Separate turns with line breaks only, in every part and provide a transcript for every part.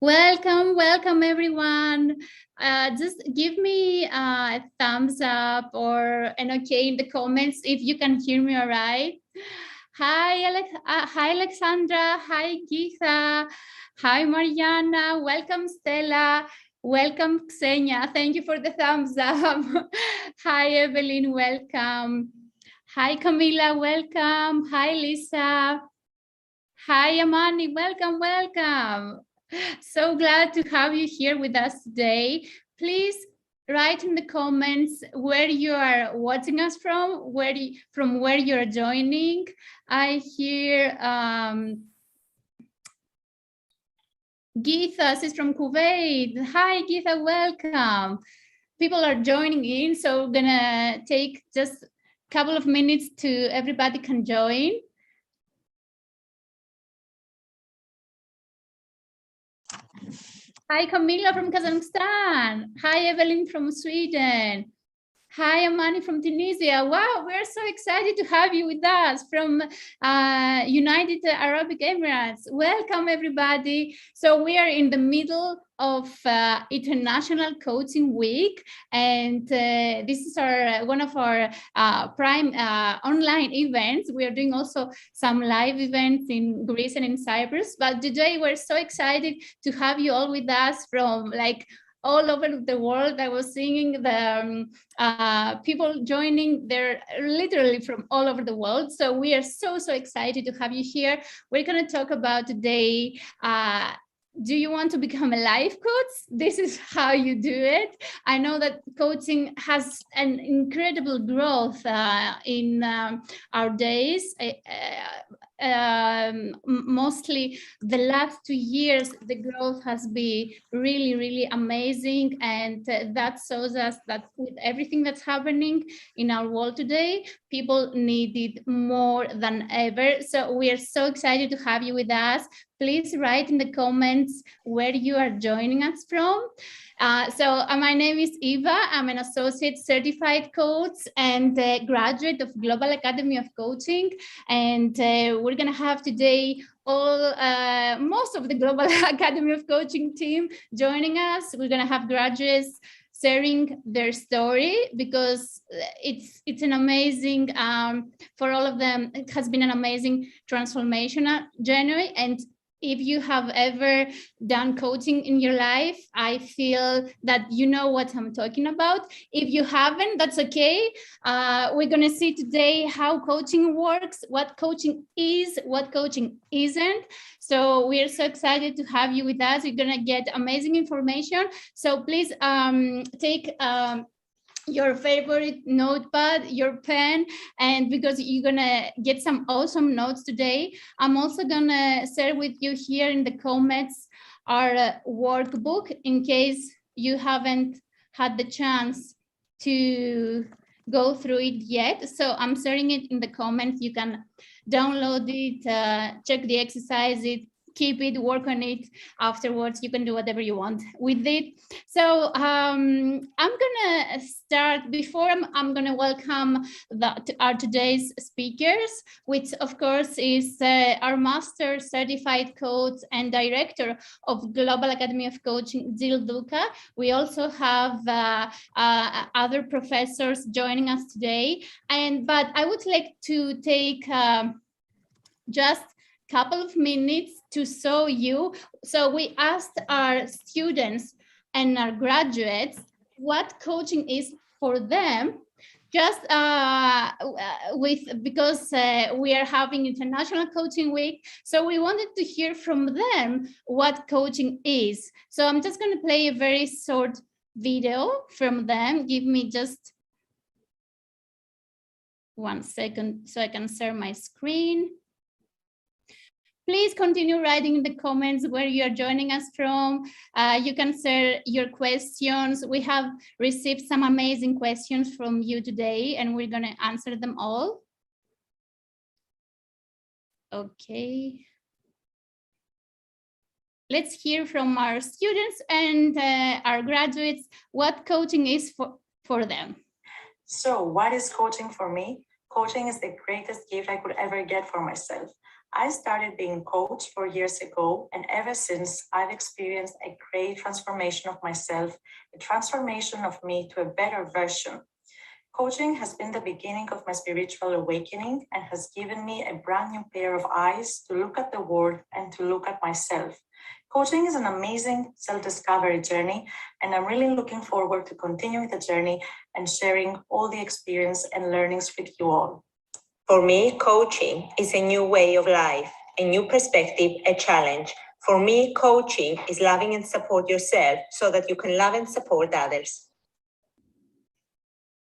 Welcome, welcome everyone. Just give me a thumbs up or an okay in the comments if you can hear me all right. Hi Alexandra, hi Geetha, hi Mariana, welcome Stella, welcome Xenia, thank you for the thumbs up. Hi Evelyn, welcome. Hi Camila, welcome. Hi Lisa. Hi Amani, welcome. So glad to have you here with us today. Please write in the comments where you are watching us from, from where you're joining. I hear Geetha is from Kuwait. Hi Geetha, welcome. People are joining in, so we're gonna take just a couple of minutes to everybody can join. Hi, Camila from Kazakhstan. Hi, Evelyn from Sweden. Hi, Amani from Tunisia. Wow, we're so excited to have you with us from United Arab Emirates. Welcome, everybody. So we are in the middle of International Coaching Week, and this is one of our prime online events. We are doing also some live events in Greece and in Cyprus, but today we're so excited to have you all with us from like all over the world. I was seeing the people joining there literally from all over the world. So we are so excited to have you here. We're going to talk about today, do you want to become a life coach? This is how you do it. I know that coaching has an incredible growth in our days. Mostly the last 2 years, the growth has been really amazing, and that shows us that with everything that's happening in our world today, people need it more than ever. So we are so excited to have you with us. Please write in the comments where you are joining us from. My name is Eva. I'm an associate certified coach and a graduate of Global Academy of Coaching. And we're going to have today most of the Global Academy of Coaching team joining us. We're going to have graduates sharing their story, because it's an amazing, for all of them, it has been an amazing transformational journey. And if you have ever done coaching in your life, I feel that you know what I'm talking about. If you haven't, that's okay. We're going to see today how coaching works, what coaching is, what coaching isn't. So we're so excited to have you with us. You're going to get amazing information. So please take your favorite notepad, your pen, and because you're gonna get some awesome notes today. I'm also gonna share with you here in the comments our workbook in case you haven't had the chance to go through it yet. So I'm sharing it in the comments. You can download it, check the exercises, keep it, work on it afterwards. You can do whatever you want with it. So I'm gonna start. Before I'm gonna welcome our today's speakers, which of course is our master certified coach and director of Global Academy of Coaching, Jill Douka. We also have other professors joining us today, but I would like to take just couple of minutes to show you. So we asked our students and our graduates what coaching is for them, just because we are having International Coaching Week. So we wanted to hear from them what coaching is. So I'm just going to play a very short video from them. Give me just 1 second so I can share my screen. Please continue writing in the comments where you are joining us from. You can share your questions. We have received some amazing questions from you today, and we're going to answer them all. Okay. Let's hear from our students and our graduates what coaching is for them.
So what is coaching for me? Coaching is the greatest gift I could ever get for myself. I started being coached 4 years ago, and ever since I've experienced a great transformation of myself, a transformation of me to a better version. Coaching has been the beginning of my spiritual awakening and has given me a brand new pair of eyes to look at the world and to look at myself. Coaching is an amazing self-discovery journey, and I'm really looking forward to continuing the journey and sharing all the experience and learnings with you all.
For me, coaching is a new way of life, a new perspective, a challenge. For me, coaching is loving and support yourself so that you can love and support others.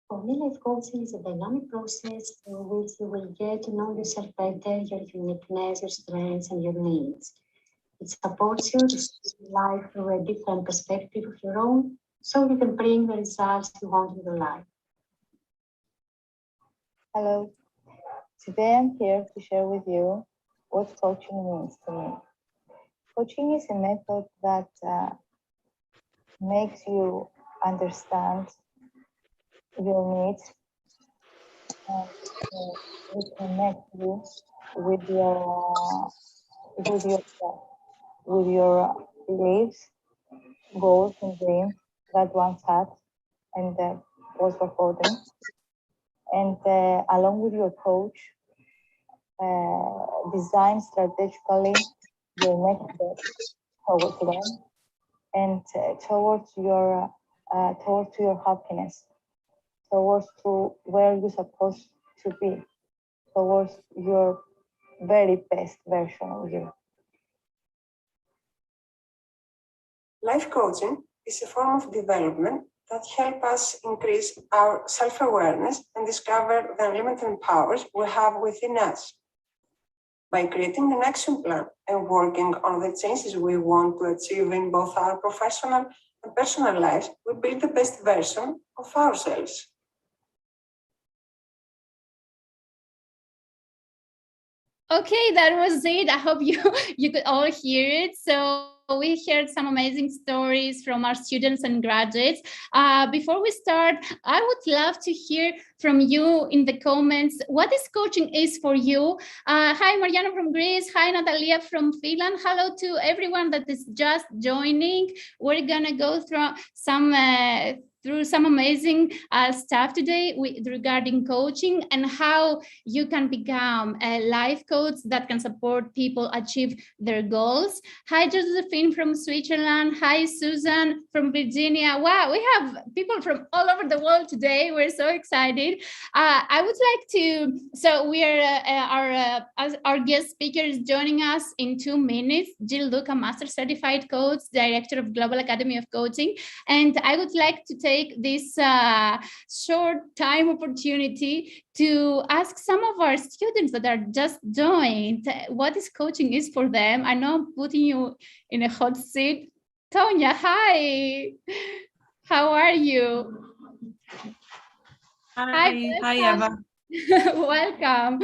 For me, life coaching is a dynamic process through which you will get to know yourself better, your uniqueness, your strengths, and your needs. It supports you to see life through a different perspective of your own, so you can bring the results you want in your life.
Hello. Today I'm here to share with you what coaching means to me. Coaching is a method that makes you understand your needs and reconnect you with yourself, with your beliefs, goals, and dreams that once had and was forgotten. And along with your coach, design strategically your next step towards them and towards your happiness, towards to where you're supposed to be, towards your very best version of you.
Life coaching is a form of development that helps us increase our self-awareness and discover the unlimited powers we have within us. By creating an action plan and working on the changes we want to achieve in both our professional and personal lives, we build the best version of ourselves.
Okay, that was it. I hope you could all hear it. So we heard some amazing stories from our students and graduates. Before we start, I would love to hear from you in the comments what this coaching is for you. Hi, Mariana from Greece. Hi, Natalia from Finland. Hello to everyone that is just joining. We're gonna go through some amazing stuff today regarding coaching and how you can become a life coach that can support people achieve their goals. Hi, Josephine from Switzerland. Hi, Susan from Virginia. Wow, we have people from all over the world today. We're so excited. I would like to, so we are, our guest speaker is joining us in 2 minutes, Jill Douka, Master Certified Coach, Director of Global Academy of Coaching. And I would like to take this short time opportunity to ask some of our students that are just joined what this coaching is for them. I know I'm putting you in a hot seat. Tonya, hi. How are you?
Hi, Eva.
Welcome.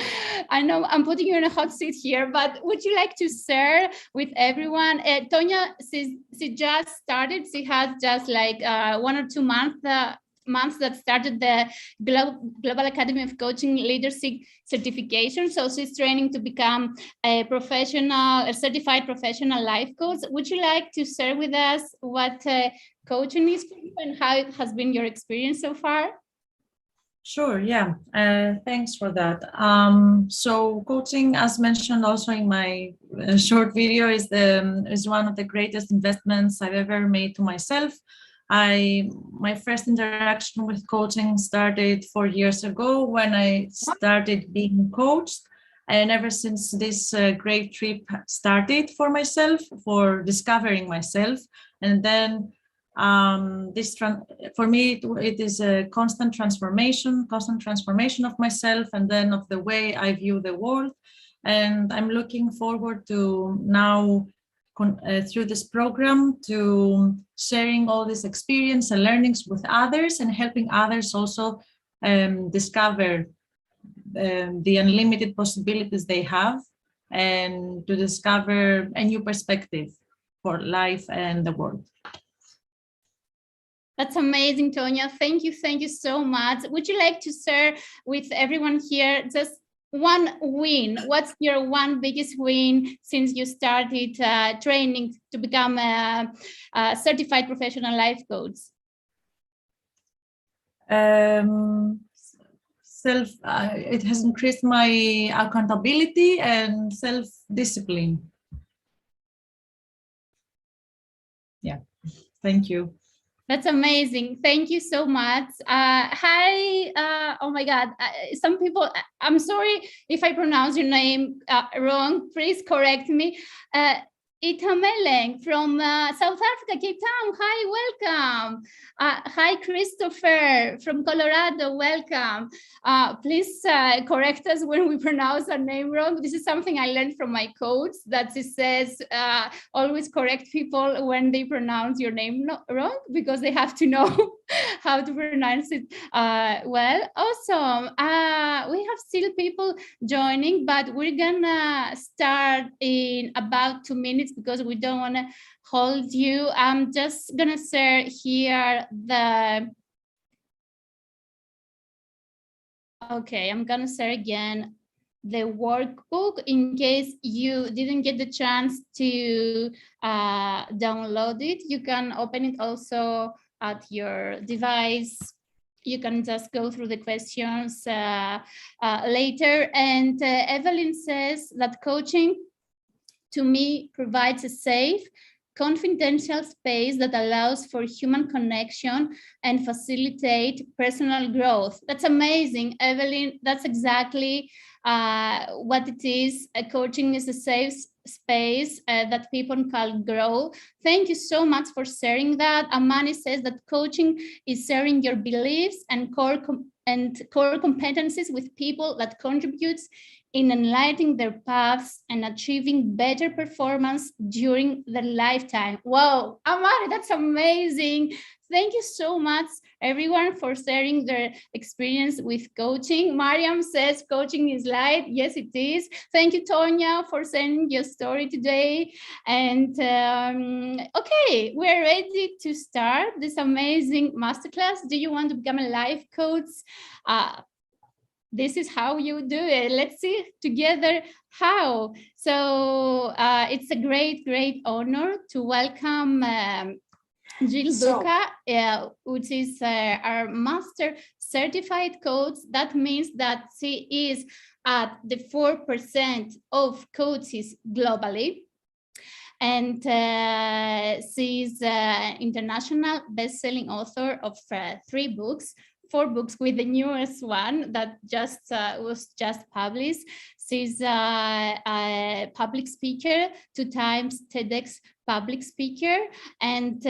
I know I'm putting you in a hot seat here, but would you like to share with everyone? Tonya, she just started. She has just like 1 or 2 months that started the Global Academy of Coaching Leadership certification. So she's training to become a certified professional life coach. Would you like to share with us what coaching is for you and how it has been your experience so far?
Sure, yeah. Thanks for that. So coaching, as mentioned also in my short video, is one of the greatest investments I've ever made to myself. My first interaction with coaching started 4 years ago when I started being coached. And ever since this great trip started for myself, for discovering myself, and then for me, it is a constant transformation of myself and then of the way I view the world. And I'm looking forward to now, through this program, to sharing all this experience and learnings with others and helping others also discover the unlimited possibilities they have and to discover a new perspective for life and the world.
That's amazing, Tonya. Thank you so much. Would you like to share with everyone here just one win. What's your one biggest win since you started training to become a certified professional life coach?
It has increased my accountability and self-discipline. Yeah, thank you.
That's amazing. Thank you so much. Hi, oh my God. Some people, I'm sorry if I pronounce your name wrong, please correct me. Itameleng from South Africa, Cape Town. Hi, welcome. Hi, Christopher from Colorado. Welcome. Please correct us when we pronounce our name wrong. This is something I learned from my coach, that it says always correct people when they pronounce your name wrong, because they have to know how to pronounce it well. Awesome. We have still people joining, but we're gonna start in about 2 minutes because we don't want to hold you. I'm just gonna share here okay, I'm gonna share again the workbook in case you didn't get the chance to download it. You can open it also at your device. You can just go through the questions later. And Evelyn says that coaching to me provides a safe, confidential space that allows for human connection and facilitate personal growth. That's amazing, Evelyn. That's exactly what it is. Coaching is a safe space that people can grow. Thank you so much for sharing that. Amani says that coaching is sharing your beliefs and core competencies with people that contributes in enlightening their paths and achieving better performance during their lifetime. Wow, Amari, that's amazing. Thank you so much, everyone, for sharing their experience with coaching. Mariam says coaching is light. Yes, it is. Thank you, Tonya, for sharing your story today. And okay, we're ready to start this amazing masterclass. Do you want to become a life coach? This is how you do it. Let's see together how. So it's a great, great honor to welcome Jill Douka, which is our master certified coach. That means that she is at the 4% of coaches globally. And she's an international best-selling author of 3 books, 4 books with the newest one that was just published. She's a public speaker, 2 times TEDx public speaker, and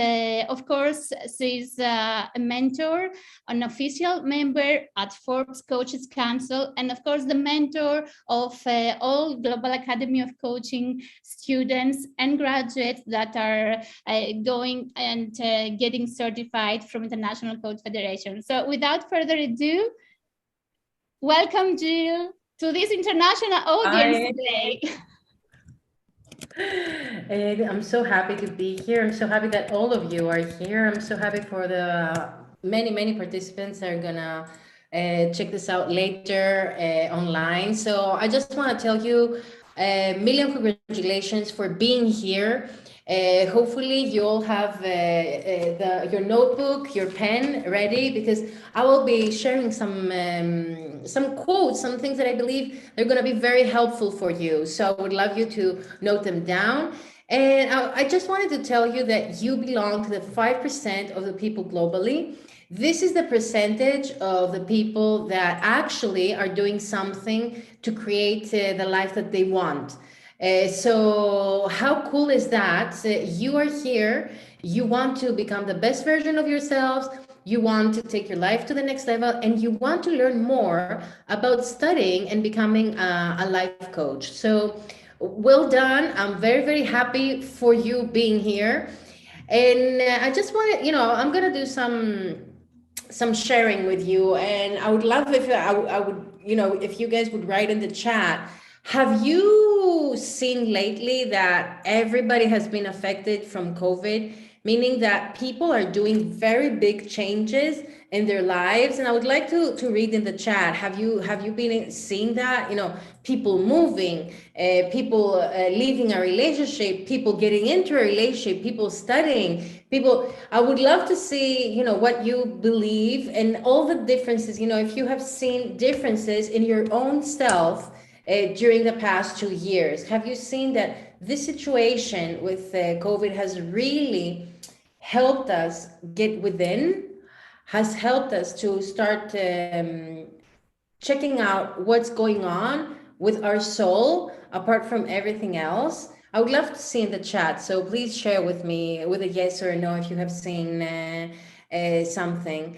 of course she's a mentor, an official member at Forbes Coaches Council, and of course the mentor of all Global Academy of Coaching students and graduates that are going and getting certified from International Coach Federation. So without further ado, welcome, Jill, to this international audience today.
I'm so happy to be here. I'm so happy that all of you are here. I'm so happy for the many participants that are gonna check this out later online. So I just want to tell you a million congratulations for being here. Hopefully you all have your notebook, your pen ready, because I will be sharing some quotes, some things that I believe they're going to be very helpful for you. So I would love you to note them down. And I just wanted to tell you that you belong to the 5% of the people globally. This is the percentage of the people that actually are doing something to create the life that they want. So how cool is that? You are here, you want to become the best version of yourselves, you want to take your life to the next level, and you want to learn more about studying and becoming a life coach. So well done. I'm very happy for you being here. And I just want to, I'm going to do some sharing with you, and I would love if I would, if you guys would write in the chat. Have you seen lately that everybody has been affected from COVID? meaning that people are doing very big changes in their lives. And I would like to read in the chat, have you been seeing that? You know, people moving, people leaving a relationship, people getting into a relationship, people studying, people. I would love to see, you know, what you believe and all the differences, you know, if you have seen differences in your own self during the past 2 years. Have you seen that this situation with COVID has really helped us get within, has helped us to start checking out what's going on with our soul apart from everything else? I would love to see in the chat. So please share with me with a yes or a no if you have seen something.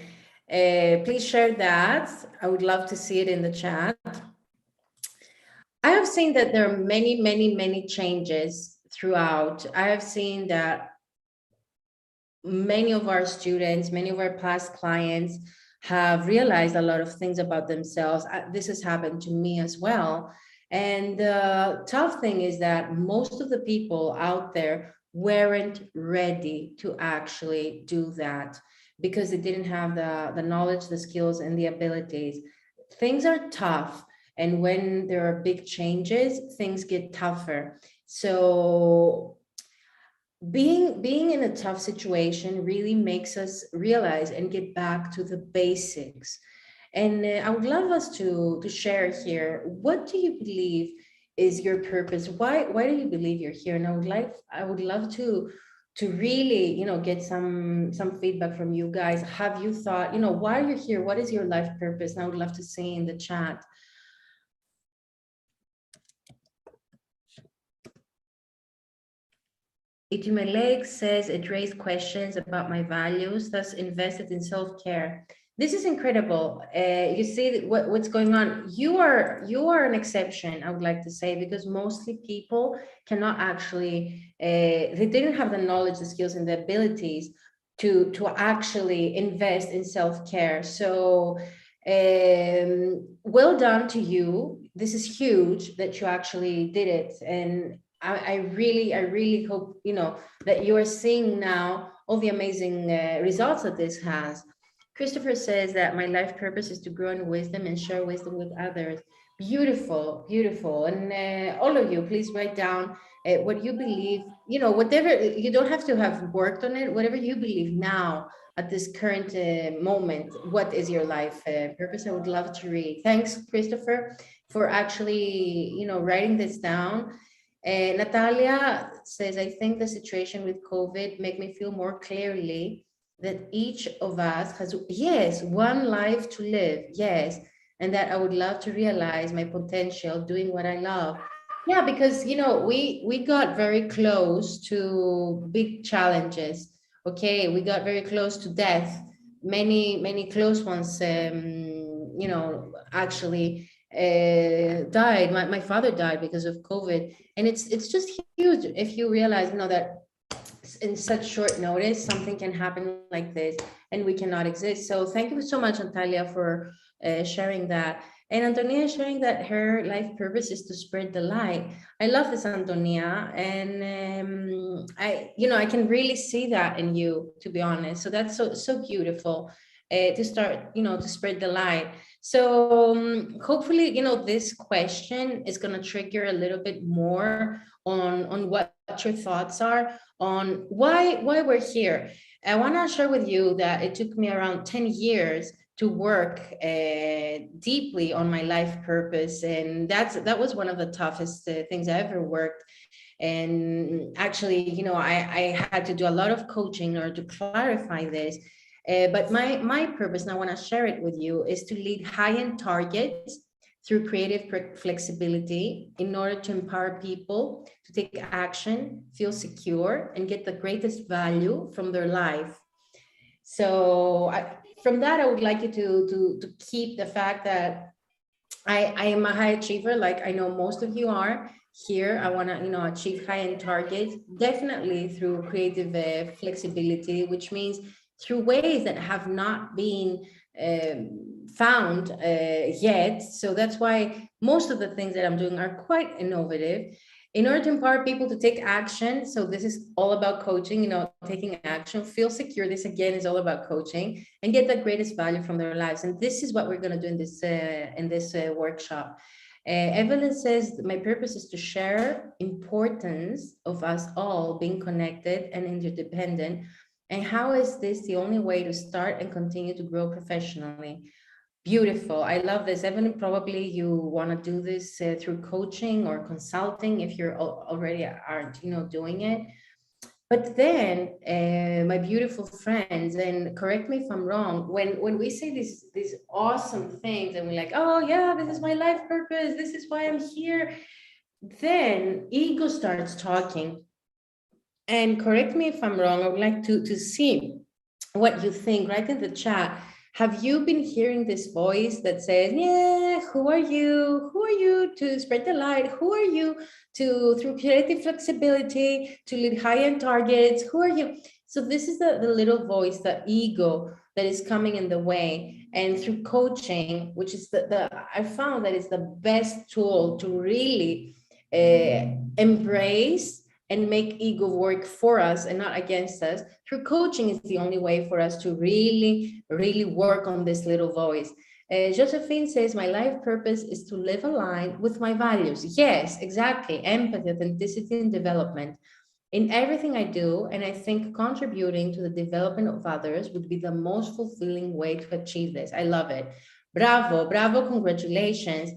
Please share that. I would love to see it in the chat. I have seen that there are many, many, many changes throughout. I have seen that many of our students, many of our past clients have realized a lot of things about themselves. This has happened to me as well. And the tough thing is that most of the people out there weren't ready to actually do that because they didn't have the knowledge, the skills, and the abilities. Things are tough. And when there are big changes, things get tougher. So being in a tough situation really makes us realize and get back to the basics. And I would love us to share here, what do you believe is your purpose? Why do you believe you're here? And I would love to really, you know, get some feedback from you guys. Have you thought, you know, why are you here? What is your life purpose? And I would love to see in the chat. Itumelek says it raised questions about my values, thus invested in self-care. This is incredible. You see what's going on. You are an exception, I would like to say, because mostly people cannot actually, they didn't have the knowledge, the skills, and the abilities to actually invest in self-care. So well done to you. This is huge that you actually did it. And I really hope, you know, that you are seeing now all the amazing results that this has. Christopher says that my life purpose is to grow in wisdom and share wisdom with others. Beautiful, beautiful. And all of you, please write down what you believe, you know, whatever, you don't have to have worked on it, whatever you believe now at this current moment. What is your life purpose? I would love to read. Thanks, Christopher, for actually, you know, writing this down. Natalia says, I think the situation with COVID make me feel more clearly that each of us has, yes, one life to live, yes, and that I would love to realize my potential doing what I love. Yeah, because, you know, we got very close to big challenges. Okay, we got very close to death. Many close ones, you know, actually died. My father died because of COVID, and it's just huge if you realize, you know, that in such short notice something can happen like this and we cannot exist. So thank you so much, Natalia, for sharing that. And Antonia sharing that her life purpose is to spread the light. I love this, Antonia, and I can really see that in you, to be honest. So that's so beautiful to start, to spread the light. So hopefully, this question is going to trigger a little bit more on what your thoughts are on why we're here. I want to share with you that it took me around 10 years to work deeply on my life purpose, and that was one of the toughest things I ever worked. And actually, I had to do a lot of coaching in order to clarify this. But my purpose, and I want to share it with you, is to lead high-end targets through creative flexibility in order to empower people to take action, feel secure, and get the greatest value from their life. So from that, I would like you to keep the fact that I am a high achiever, like I know most of you are here. I want to, achieve high-end targets, definitely through creative flexibility, which means through ways that have not been found yet. So that's why most of the things that I'm doing are quite innovative. In order to empower people to take action, so this is all about coaching, taking action, feel secure. This again is all about coaching, and get the greatest value from their lives. And this is what we're going to do in this workshop. Evelyn says, my purpose is to share importance of us all being connected and interdependent. And how is this the only way to start and continue to grow professionally? Beautiful. I love this. Evelyn, probably you want to do this through coaching or consulting if you're already aren't, doing it. But then, my beautiful friends, and correct me if I'm wrong, when we say these awesome things and we're like, oh yeah, this is my life purpose, this is why I'm here, then ego starts talking. And correct me if I'm wrong, I would like to see what you think. Write in the chat. Have you been hearing this voice that says, yeah, who are you? Who are you to spread the light? Who are you to, through creative flexibility, to lead high-end targets? Who are you? So this is the little voice, the ego that is coming in the way. And through coaching, which is I found that it's the best tool to really embrace and make ego work for us and not against us. Through coaching is the only way for us to really, really work on this little voice. Josephine says, my life purpose is to live aligned with my values. Yes, exactly. Empathy, authenticity, and development in everything I do. And I think contributing to the development of others would be the most fulfilling way to achieve this. I love it. Bravo, bravo, congratulations.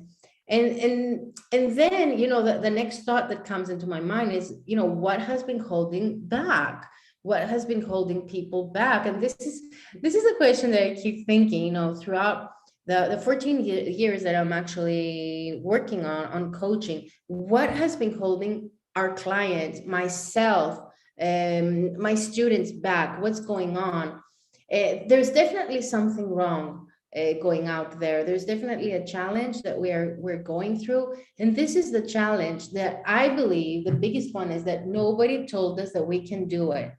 And then, the next thought that comes into my mind is, what has been holding back? What has been holding people back? And this is a question that I keep thinking, throughout the 14 years that I'm actually working on coaching. What has been holding our clients, myself, my students back? What's going on? There's definitely something wrong going out there. There's definitely a challenge that we're going through. And this is the challenge that I believe the biggest one is that nobody told us that we can do it.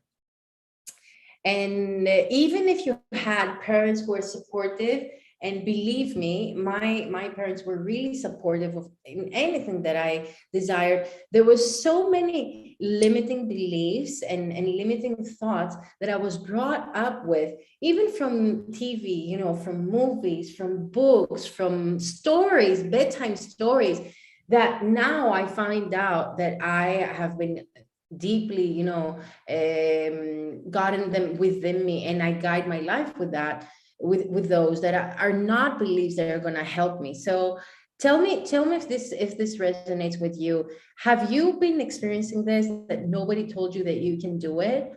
And even if you had parents who were supportive, and believe me, my parents were really supportive of anything that I desired. There was so many limiting beliefs and limiting thoughts that I was brought up with, even from TV, from movies, from books, from stories, bedtime stories, that now I find out that I have been deeply, gotten them within me, and I guide my life with that. With those that are not beliefs that are going to help me. So tell me if this resonates with you. Have you been experiencing this, that nobody told you that you can do it?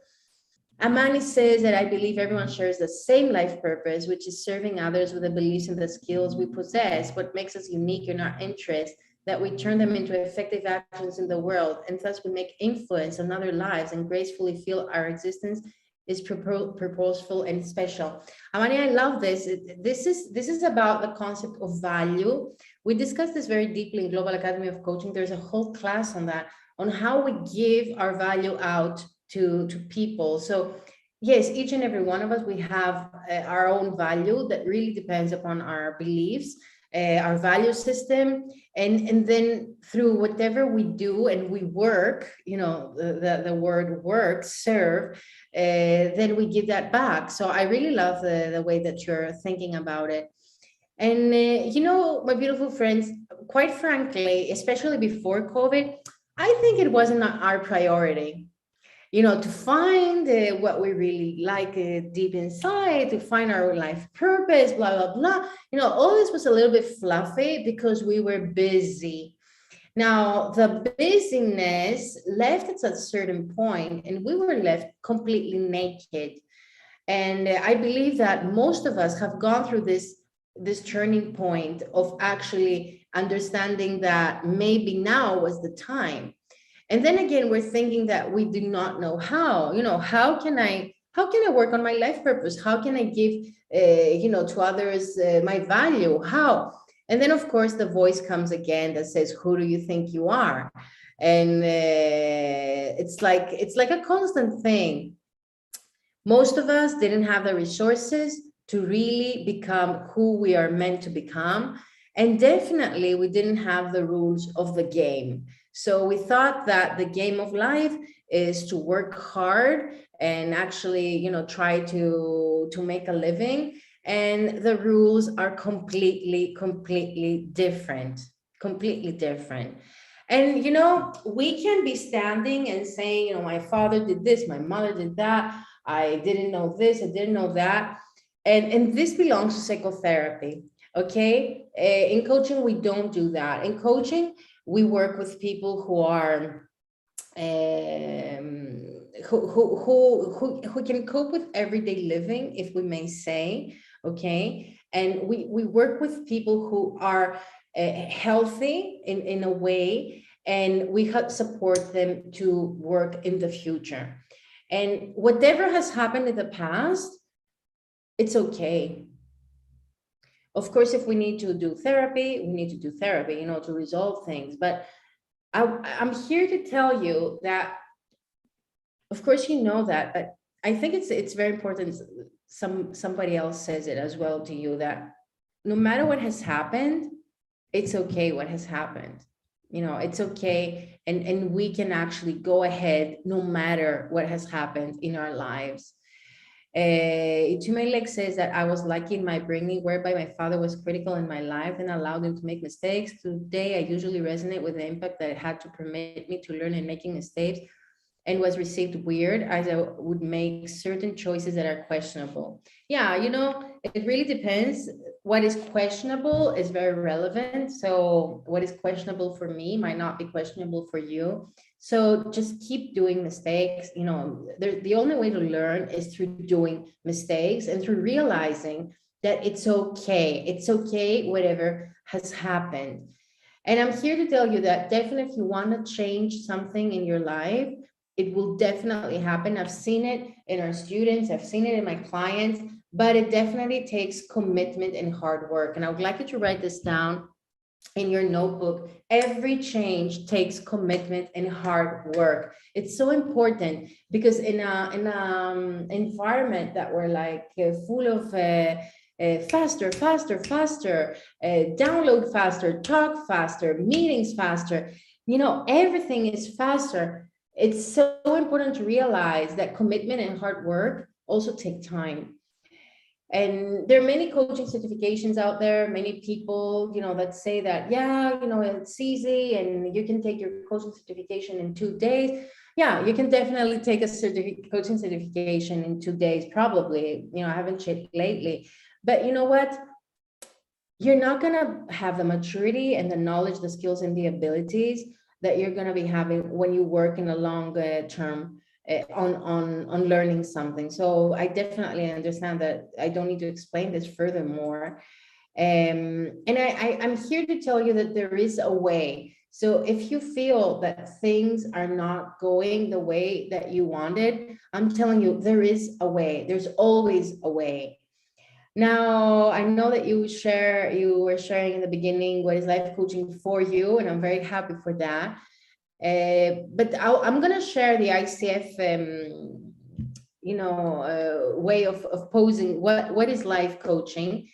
Amani says that I believe everyone shares the same life purpose, which is serving others with the beliefs and the skills we possess. What makes us unique in our interests, that we turn them into effective actions in the world, and thus we make influence on other lives and gracefully feel our existence is purposeful and special. Amani, I love this. This is about the concept of value. We discussed this very deeply in Global Academy of Coaching. There's a whole class on that, on how we give our value out to people. So yes, each and every one of us, we have our own value that really depends upon our beliefs, our value system, and then through whatever we do and we work, the word work, serve, then we give that back. So I really love the way that you're thinking about it. And my beautiful friends, quite frankly, especially before COVID, I think it wasn't our priority, to find what we really like deep inside, to find our life purpose, blah, blah, blah. All this was a little bit fluffy because we were busy. Now, the busyness left us at a certain point, and we were left completely naked. And I believe that most of us have gone through this turning point of actually understanding that maybe now was the time. And then again, we're thinking that we do not know how. How can I work on my life purpose? How can I give, to others my value? How? And then, of course, the voice comes again that says, "Who do you think you are?" And it's like a constant thing. Most of us didn't have the resources to really become who we are meant to become. And definitely we didn't have the rules of the game. So we thought that the game of life is to work hard and actually, you know, try to make a living. And the rules are completely different, completely different. And, you know, we can be standing and saying, you know, my father did this, my mother did that, I didn't know this, I didn't know that. And this belongs to psychotherapy, okay? In coaching, we don't do that. In coaching, we work with people who are, who can cope with everyday living, if we may say, okay? And we work with people who are healthy in a way, and we help support them to work in the future. And whatever has happened in the past, it's okay. Of course, if we need to do therapy, we need to do therapy, you know, to resolve things. But I'm here to tell you that, of course, you know that, but I think it's very important. Somebody else says it as well to you, that no matter what has happened, it's okay what has happened. You know, it's okay. And we can actually go ahead no matter what has happened in our lives. Itumelek says that I was lucky in my bringing, whereby my father was critical in my life and allowed him to make mistakes. Today, I usually resonate with the impact that it had to permit me to learn and making mistakes, and was received weird as I would make certain choices that are questionable. Yeah, you know, it really depends. What is questionable is very relevant. So what is questionable for me might not be questionable for you. So just keep doing mistakes. You know, the only way to learn is through doing mistakes and through realizing that it's okay. It's okay, whatever has happened. And I'm here to tell you that definitely if you want to change something in your life, it will definitely happen. I've seen it in our students, I've seen it in my clients, but it definitely takes commitment and hard work. And I would like you to write this down in your notebook. Every change takes commitment and hard work. It's so important, because in a environment that we're like full of faster, download faster, talk faster, meetings faster, you know, everything is faster. It's so important to realize that commitment and hard work also take time. And there are many coaching certifications out there, many people, you know, that say that, yeah, you know, it's easy and you can take your coaching certification in 2 days. Yeah, you can definitely take a coaching certification in 2 days, probably. You know, I haven't checked lately. But you know what? You're not going to have the maturity and the knowledge, the skills and the abilities that you're going to be having when you work in a long term on learning something. So I definitely understand that. I don't need to explain this furthermore. And I'm here to tell you that there is a way. So if you feel that things are not going the way that you wanted, I'm telling you, there is a way. There's always a way. Now, I know that you were sharing in the beginning what is life coaching for you, and I'm very happy for that. But I'm going to share the ICF, way of posing what is life coaching.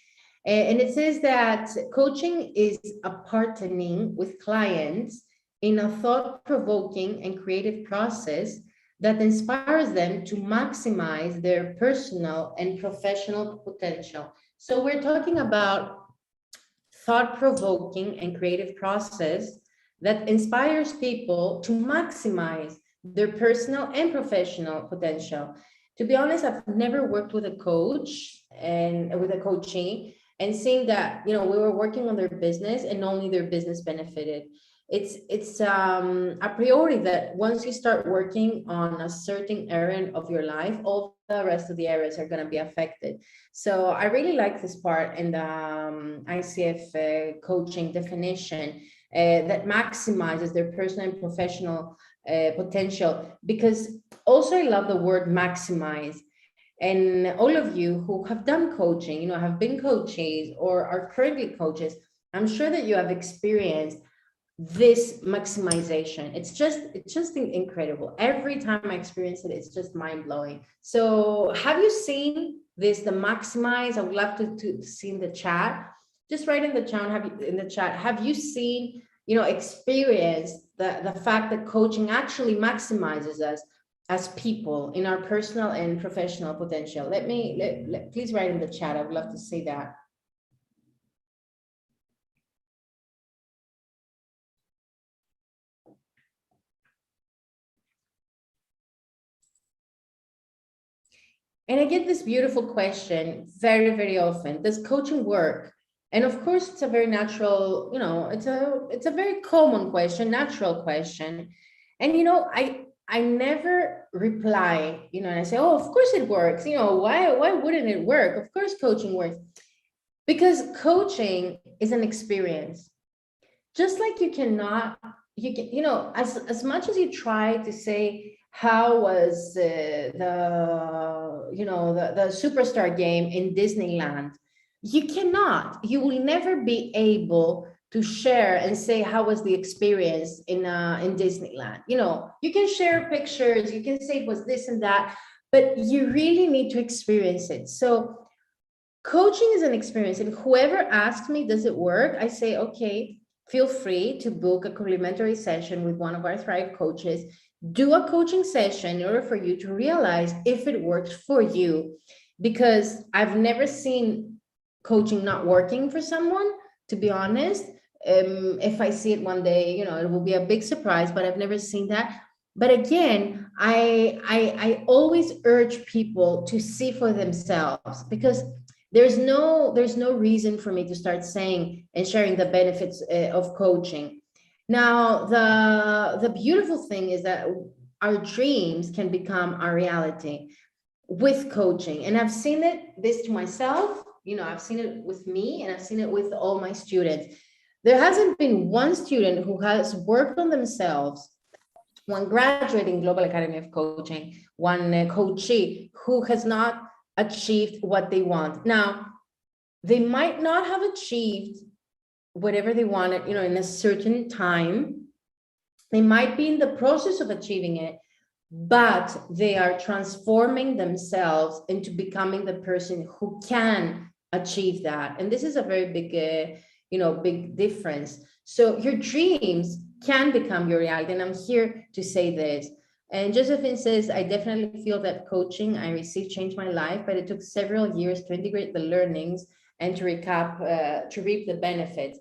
And it says that coaching is a partnering with clients in a thought-provoking and creative process that inspires them to maximize their personal and professional potential. So we're talking about thought-provoking and creative process that inspires people to maximize their personal and professional potential. To be honest, I've never worked with a coach and with a coachee and seeing that, you know, we were working on their business and only their business benefited. It's a priori that once you start working on a certain area of your life, all the rest of the areas are going to be affected. So I really like this part in the ICF coaching definition that maximizes their personal and professional potential, because also I love the word maximize. And all of you who have done coaching, you know, have been coaches or are currently coaches, I'm sure that you have experienced this maximization. It's just incredible. Every time I experience it, it's just mind-blowing. So have you seen this, the maximize? I would love to see in the chat. just write in the chat, have you seen, experienced the fact that coaching actually maximizes us as people in our personal and professional potential? Please write in the chat. I would love to see that. And I get this beautiful question very, very often. Does coaching work? And of course, it's a very natural, it's a very common question, natural question. And, I never reply, and I say, oh, of course it works. Why wouldn't it work? Of course, coaching works. Because coaching is an experience. Just like as much as you try to say, how was the superstar game in Disneyland, you will never be able to share and say, how was the experience in Disneyland? You can share pictures, you can say it was this and that, but you really need to experience it. So coaching is an experience. And whoever asks me, does it work? I say, okay, feel free to book a complimentary session with one of our Thrive coaches. Do a coaching session in order for you to realize if it works for you. Because I've never seen coaching not working for someone, to be honest. If I see it one day, it will be a big surprise, but I've never seen that. But again, I always urge people to see for themselves, because there's no reason for me to start saying and sharing the benefits of coaching. Now, the beautiful thing is that our dreams can become our reality with coaching. And I've seen this to myself, I've seen it with me, and I've seen it with all my students. There hasn't been one student who has worked on themselves, one graduating Global Academy of Coaching, one coachee who has not achieved what they want. Now, they might not have achieved whatever they wanted, in a certain time. They might be in the process of achieving it, but they are transforming themselves into becoming the person who can achieve that. And this is a very big, big difference. So your dreams can become your reality. And I'm here to say this. And Josephine says, I definitely feel that coaching I received changed my life, but it took several years to integrate the learnings and to reap the benefits.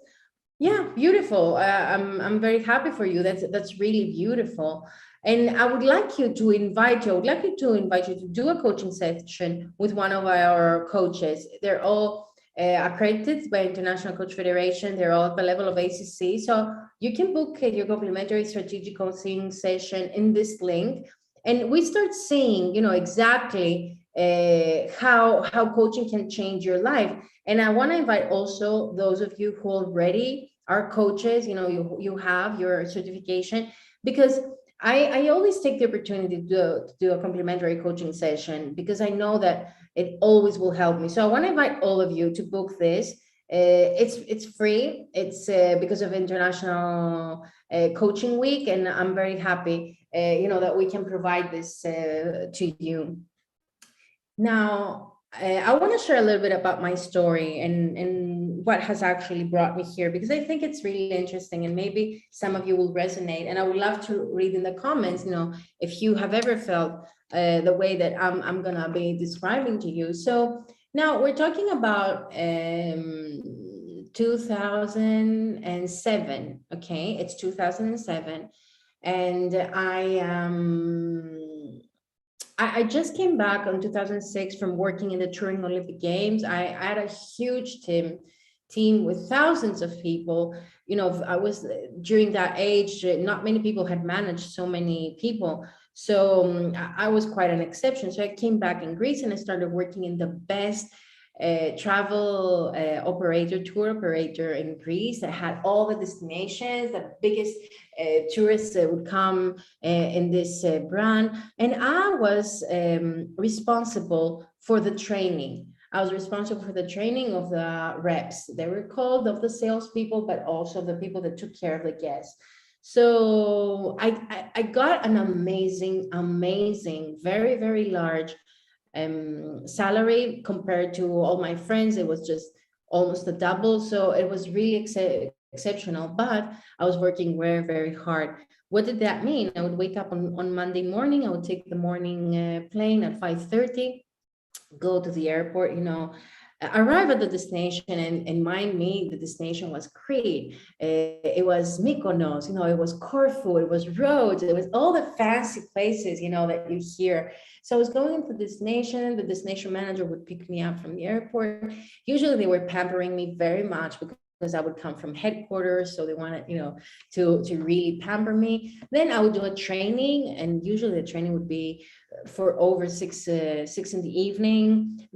Yeah, beautiful. I'm very happy for you. That's really beautiful. And I would like to invite you to do a coaching session with one of our coaches. They're all accredited by International Coach Federation. They're all at the level of ACC. So you can book your complimentary strategic coaching session in this link. And we start seeing, exactly how coaching can change your life. And I want to invite also those of you who already are coaches, you have your certification, because I always take the opportunity to do a complimentary coaching session, because I know that it always will help me. So I want to invite all of you to book this. It's free. It's because of International Coaching Week, and I'm very happy, that we can provide this to you. Now, I want to share a little bit about my story and what has actually brought me here, because I think it's really interesting, and maybe some of you will resonate. And I would love to read in the comments, if you have ever felt the way that I'm going to be describing to you. So now we're talking about 2007. Okay, it's 2007. And I just came back in 2006 from working in the Turin Olympic Games. I had a huge team with thousands of people. I was during that age, not many people had managed so many people. So I was quite an exception. So I came back in Greece and I started working in the best travel tour operator in Greece. I had all the destinations, the biggest tourists would come in this brand. And I was responsible for the training. I was responsible for the training of the reps. They were called, of the salespeople, but also the people that took care of the guests. So I got an amazing, very, very large salary compared to all my friends. It was just almost the double. So it was really exceptional, but I was working very, very hard. What did that mean? I would wake up on Monday morning. I would take the morning plane at 5:30, go to the airport, arrive at the destination, and mind me, the destination was Crete. It was Mykonos, it was Corfu, it was Rhodes, it was all the fancy places, that you hear. So I was going to the destination. The destination manager would pick me up from the airport. Usually they were pampering me very much because I would come from headquarters. So they wanted, to really pamper me. Then I would do a training, and usually the training would be for over 6 in the evening.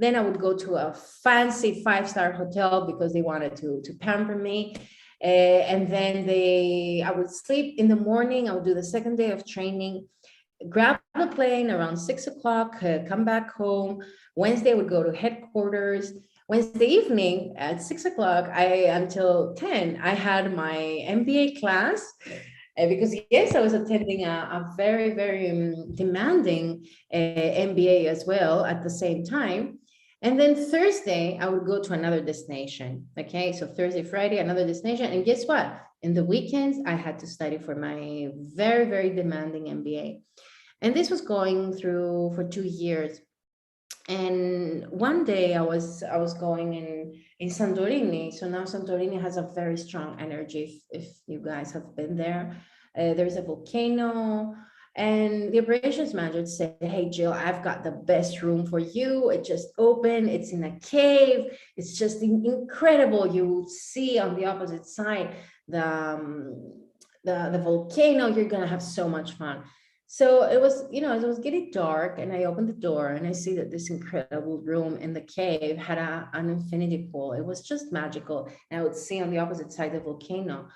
Then I would go to a fancy 5-star hotel because they wanted to pamper me. And then I would sleep in the morning. I would do the second day of training, grab the plane around 6 o'clock, come back home. Wednesday I would go to headquarters. Wednesday evening at 6 o'clock, until 10, I had my MBA class. Because yes, I was attending a very, very demanding MBA as well at the same time. And then Thursday, I would go to another destination. Okay, so Thursday, Friday, another destination. And guess what? In the weekends, I had to study for my very, very demanding MBA. And this was going through for 2 years. And one day I was going in Santorini. So now Santorini has a very strong energy. If you guys have been there, there's a volcano, and the operations manager said, "Hey, Jill, I've got the best room for you. It just opened. It's in a cave. It's just incredible. You will see on the opposite side the volcano. You're gonna have so much fun." So it was, it was getting dark, and I opened the door and I see that this incredible room in the cave had an infinity pool. It was just magical. And I would see on the opposite side the volcano.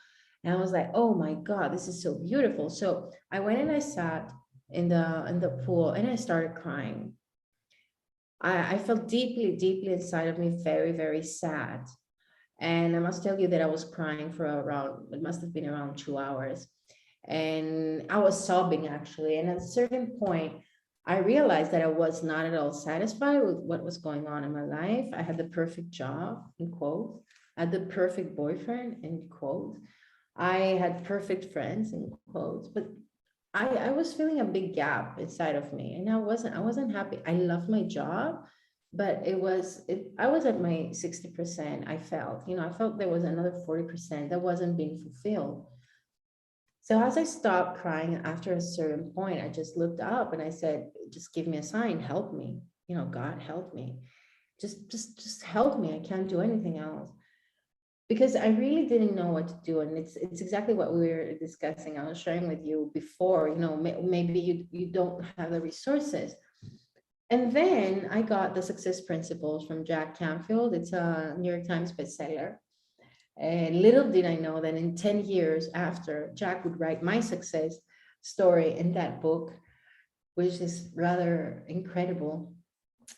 And I was like, oh my God, this is so beautiful. So I went and I sat in the pool and I started crying. I felt deeply, deeply inside of me, very, very sad. And I must tell you that I was crying for it must have been around 2 hours. And I was sobbing actually. And at a certain point, I realized that I was not at all satisfied with what was going on in my life. I had the perfect job, in quotes. I had the perfect boyfriend, in quotes. I had perfect friends, in quotes. But I was feeling a big gap inside of me, and I wasn't happy. I loved my job, but I was at my 60%. I felt there was another 40% that wasn't being fulfilled. So as I stopped crying after a certain point, I just looked up and I said, just give me a sign, help me. God, help me. Just help me. I can't do anything else. Because I really didn't know what to do. And it's exactly what we were discussing. I was sharing with you before, maybe you don't have the resources. And then I got the Success Principles from Jack Canfield. It's a New York Times bestseller. And little did I know that in 10 years after, Jack would write my success story in that book, which is rather incredible.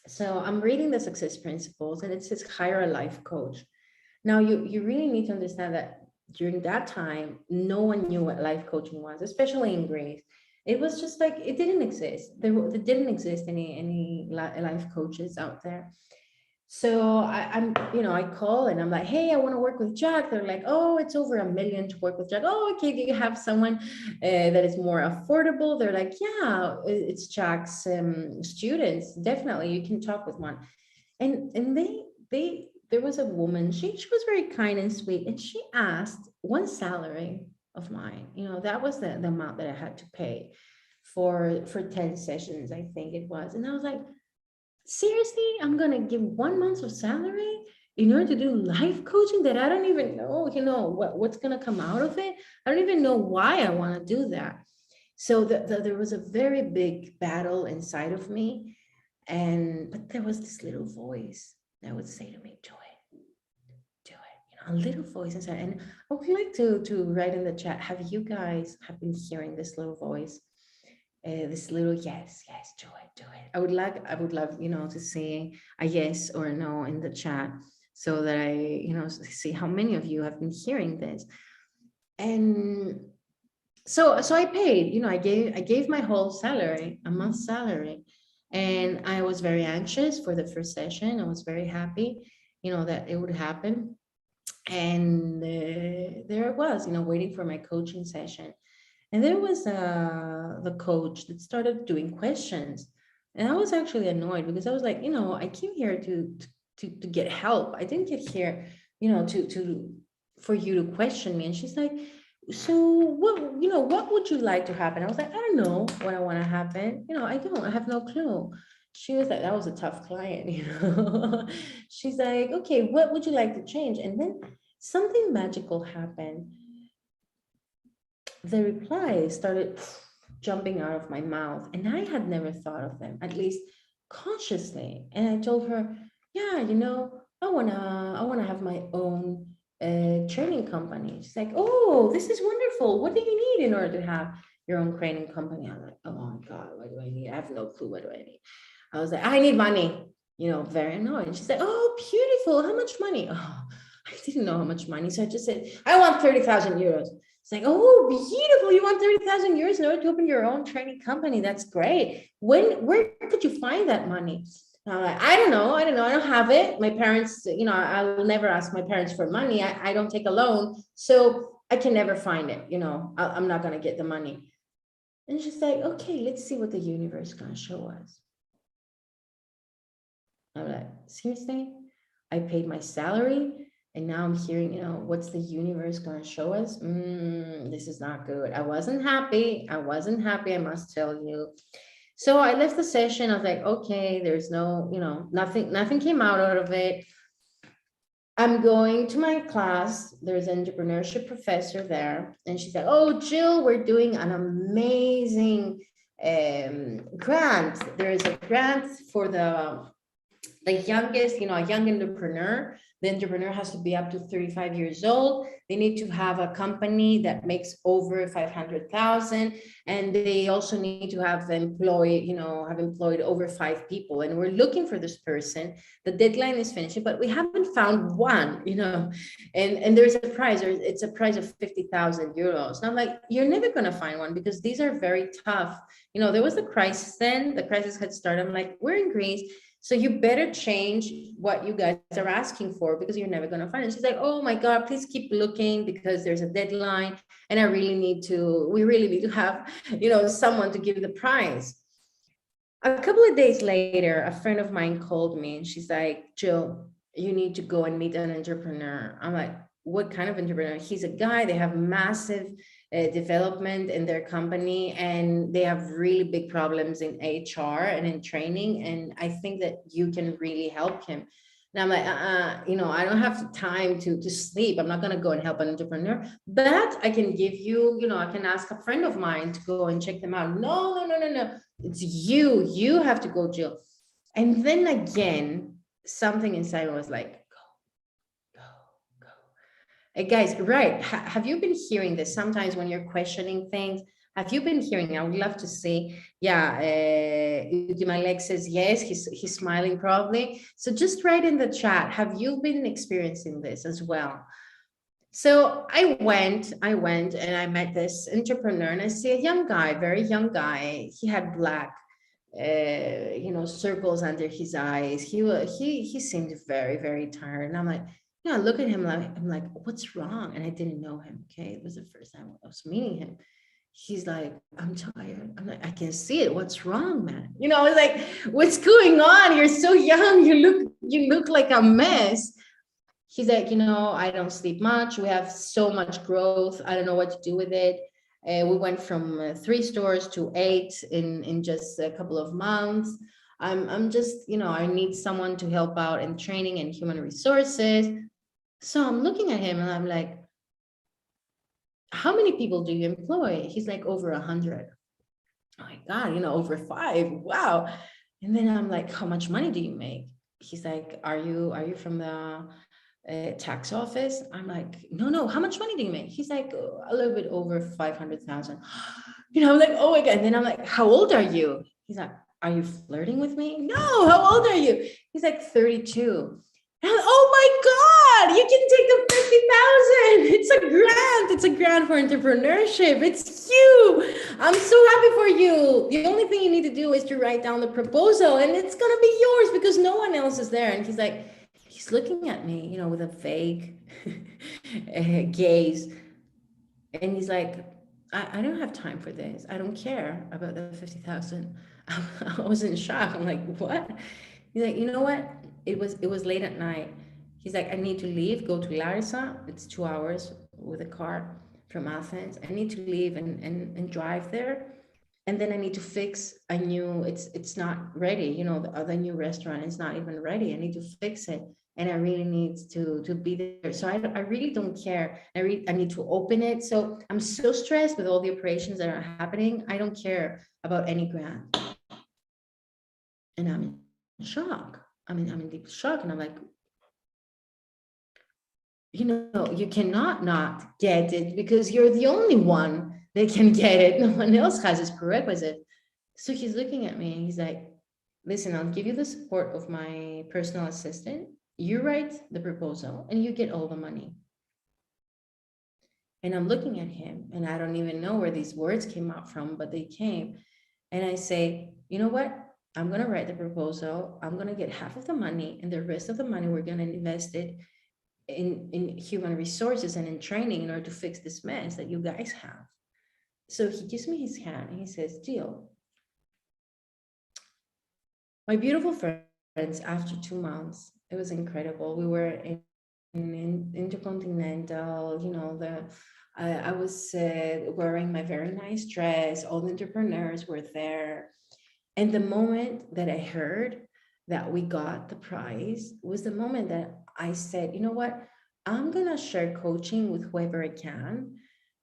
So I'm reading the Success Principles, and it says hire a life coach. Now, you really need to understand that during that time, no one knew what life coaching was, especially in Greece. It was just like, it didn't exist. There didn't exist any life coaches out there. So I call and I'm like, hey, I want to work with Jack. They're like, oh, it's over $1 million to work with Jack. Oh, okay, do you have someone that is more affordable? They're like, yeah, it's Jack's students. Definitely, you can talk with one. And there was a woman, she was very kind and sweet, and she asked one salary of mine. That was the amount that I had to pay for 10 sessions, I think it was. And I was like, seriously, I'm gonna give 1 month of salary in order to do life coaching that I don't even know, what's gonna come out of it? I don't even know why I want to do that. So there was a very big battle inside of me, but there was this little voice that would say to me, do it, a little voice inside. And I would like to write in the chat, have you guys been hearing this little voice? This little yes, do it. I would love, to see a yes or a no in the chat, so that I, see how many of you have been hearing this. And so I paid, I gave my whole salary, a month's salary. And I was very anxious for the first session. I was very happy. that it would happen. And there I was, waiting for my coaching session. And there was the coach that started doing questions. And I was actually annoyed because I was like, I came here to get help. I didn't get here, for you to question me. And she's like, so what would you like to happen? I was like, I don't know what I want to happen. I have no clue. She was like, that was a tough client, She's like, okay, what would you like to change? And then something magical happened. The replies started jumping out of my mouth, and I had never thought of them, at least consciously. And I told her, yeah, I wanna have my own training company. She's like, oh, this is wonderful. What do you need in order to have your own training company? I'm like, oh my God, what do I need? I have no clue. What do I need? I was like, I need money, very annoyed. She's like, oh, beautiful. How much money? Oh, I didn't know how much money. So I just said, I want 30,000 euros. It's like, oh, beautiful. You want 30,000 euros in order to open your own training company. That's great. Where could you find that money? I don't know. I don't have it. My parents, I will never ask my parents for money. I don't take a loan. So I can never find it. I'm not going to get the money. And she's like, okay, let's see what the universe is going to show us. I'm like, seriously? I paid my salary and now I'm hearing, what's the universe going to show us? This is not good. I wasn't happy, I must tell you. So I left the session. I was like, okay, there's no, nothing came out of it. I'm going to my class. There's an entrepreneurship professor there. And she's like, oh, Jill, we're doing an amazing grant. There is a grant for the youngest, a young entrepreneur. The entrepreneur has to be up to 35 years old. They need to have a company that makes over 500,000. And they also need to have employed over 5 people. And we're looking for this person. The deadline is finishing, but we haven't found one, and there's a prize, or it's a prize of 50,000 euros. And I'm like, you're never going to find one because these are very tough. There was a crisis then, the crisis had started. I'm like, we're in Greece. So you better change what you guys are asking for because you're never going to find it. She's like, oh my God, please keep looking because there's a deadline. And we really need to have, someone to give the prize. A couple of days later, a friend of mine called me and she's like, Jill, you need to go and meet an entrepreneur. I'm like, what kind of entrepreneur? He's a guy, they have massive development in their company and they have really big problems in HR and in training. And I think that you can really help him. And I'm like, I don't have time to sleep. I'm not going to go and help an entrepreneur, but I can give you, I can ask a friend of mine to go and check them out. No. It's you have to go, Jill. And then again, something inside was like, guys, right? Have you been hearing this sometimes when you're questioning things? Have you been hearing? I would love to see. Yeah, Udimalek says yes. He's smiling probably. So just write in the chat. Have you been experiencing this as well? So I went and I met this entrepreneur, and I see a young guy, very young guy. He had black, circles under his eyes. He seemed very, very tired, and I'm like. Yeah, look at him. I'm like, what's wrong? And I didn't know him. Okay, it was the first time I was meeting him. He's like, I'm tired. I'm like, I can see it. What's wrong, man? I was like, what's going on? You're so young. You look like a mess. He's like, I don't sleep much. We have so much growth. I don't know what to do with it. We went from 3 stores to 8 in just a couple of months. I'm just, I need someone to help out in training and human resources. So I'm looking at him and I'm like, how many people do you employ? He's like, over 100. Oh my God, over 5. Wow. And then I'm like, how much money do you make? He's like, are you from the tax office? I'm like, no. How much money do you make? He's like, a little bit over 500,000. I'm like, oh my God. And then I'm like, how old are you? He's like, are you flirting with me? No. How old are you? He's like 32. And I'm like, oh my God, you can take the 50,000. It's a grant. It's a grant for entrepreneurship. It's you. I'm so happy for you. The only thing you need to do is to write down the proposal and it's going to be yours because no one else is there. And he's looking at me, you know, with a vague gaze. And he's like, I don't have time for this. I don't care about the 50,000. I was in shock. I'm like, what? He's like, you know what? It was late at night. He's like, I need to leave, go to Larissa. It's 2 hours with a car from Athens. I need to leave and drive there. And then I need to fix a new, it's not ready. You know, the other new restaurant is not even ready. I need to fix it. And I really need to be there. So I really don't care. I need to open it. So I'm so stressed with all the operations that are happening. I don't care about any grant. And I'm in shock. I'm in deep shock. And I'm like, you know, you cannot not get it because you're the only one that can get it. No one else has this prerequisite. So he's looking at me and he's like, listen, I'll give you the support of my personal assistant. You write the proposal and you get all the money. And I'm looking at him and I don't even know where these words came out from, but they came. And I say, you know what? I'm going to write the proposal. I'm going to get half of the money and the rest of the money, we're going to invest it in human resources and in training in order to fix this mess that you guys have. So he gives me his hand and he says, deal. My beautiful friends, after 2 months, it was incredible. We were in Intercontinental, you know, I was wearing my very nice dress. All the entrepreneurs were there. And the moment that I heard that we got the prize was the moment that I said, you know what, I'm going to share coaching with whoever I can,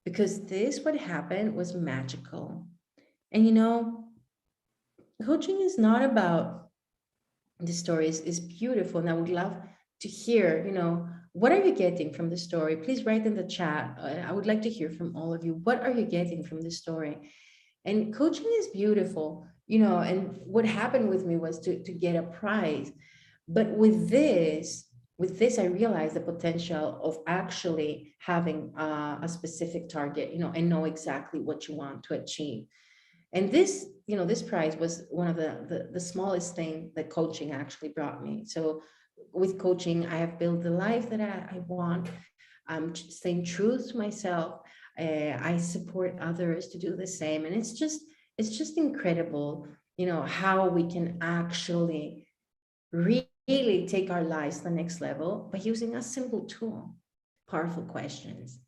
because what happened was magical. And, you know, coaching is not about the stories, is beautiful. And I would love to hear, you know, what are you getting from the story? Please write in the chat. I would like to hear from all of you. What are you getting from the story? And coaching is beautiful, you know, and what happened with me was to get a prize. But with this, I realized the potential of actually having a specific target, you know, and know exactly what you want to achieve. And this, you know, this prize was one of the smallest thing that coaching actually brought me. So with coaching, I have built the life that I want. I'm staying true to myself. I support others to do the same. And it's just incredible, you know, how we can actually really take our lives to the next level by using a simple tool. Powerful questions.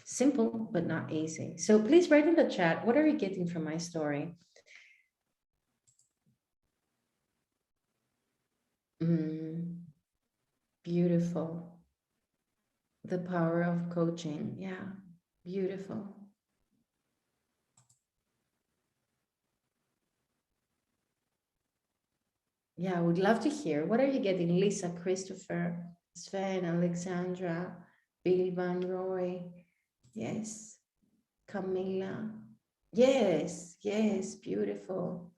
Simple, but not easy. So please write in the chat, what are you getting from my story? Beautiful. The power of coaching. Yeah, beautiful. Yeah, I would love to hear. What are you getting? Lisa, Christopher, Sven, Alexandra, Billy Van Roy. Yes. Camila. Yes, yes, beautiful.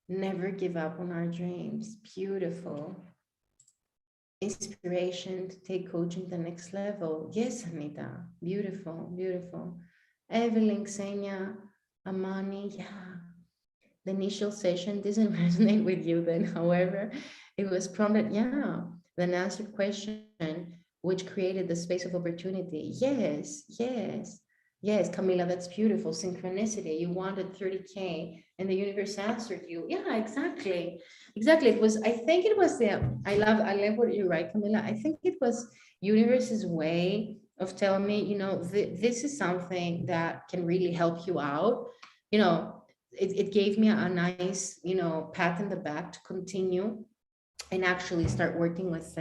Never give up on our dreams. Beautiful. Inspiration to take coaching to the next level. Yes, Anita. Beautiful, beautiful. Evelyn, Xenia, Amani. Yeah. The initial session didn't resonate with you then. However, it was prompted, yeah, the unanswered question, which created the space of opportunity. Yes, yes. Yes, Camila, that's beautiful. Synchronicity. You wanted 30K and the universe answered you. Yeah, exactly. Exactly. I love what you write, Camila. I think it was universe's way of telling me, you know, this is something that can really help you out. You know, it gave me a nice, you know, pat in the back to continue and actually start working with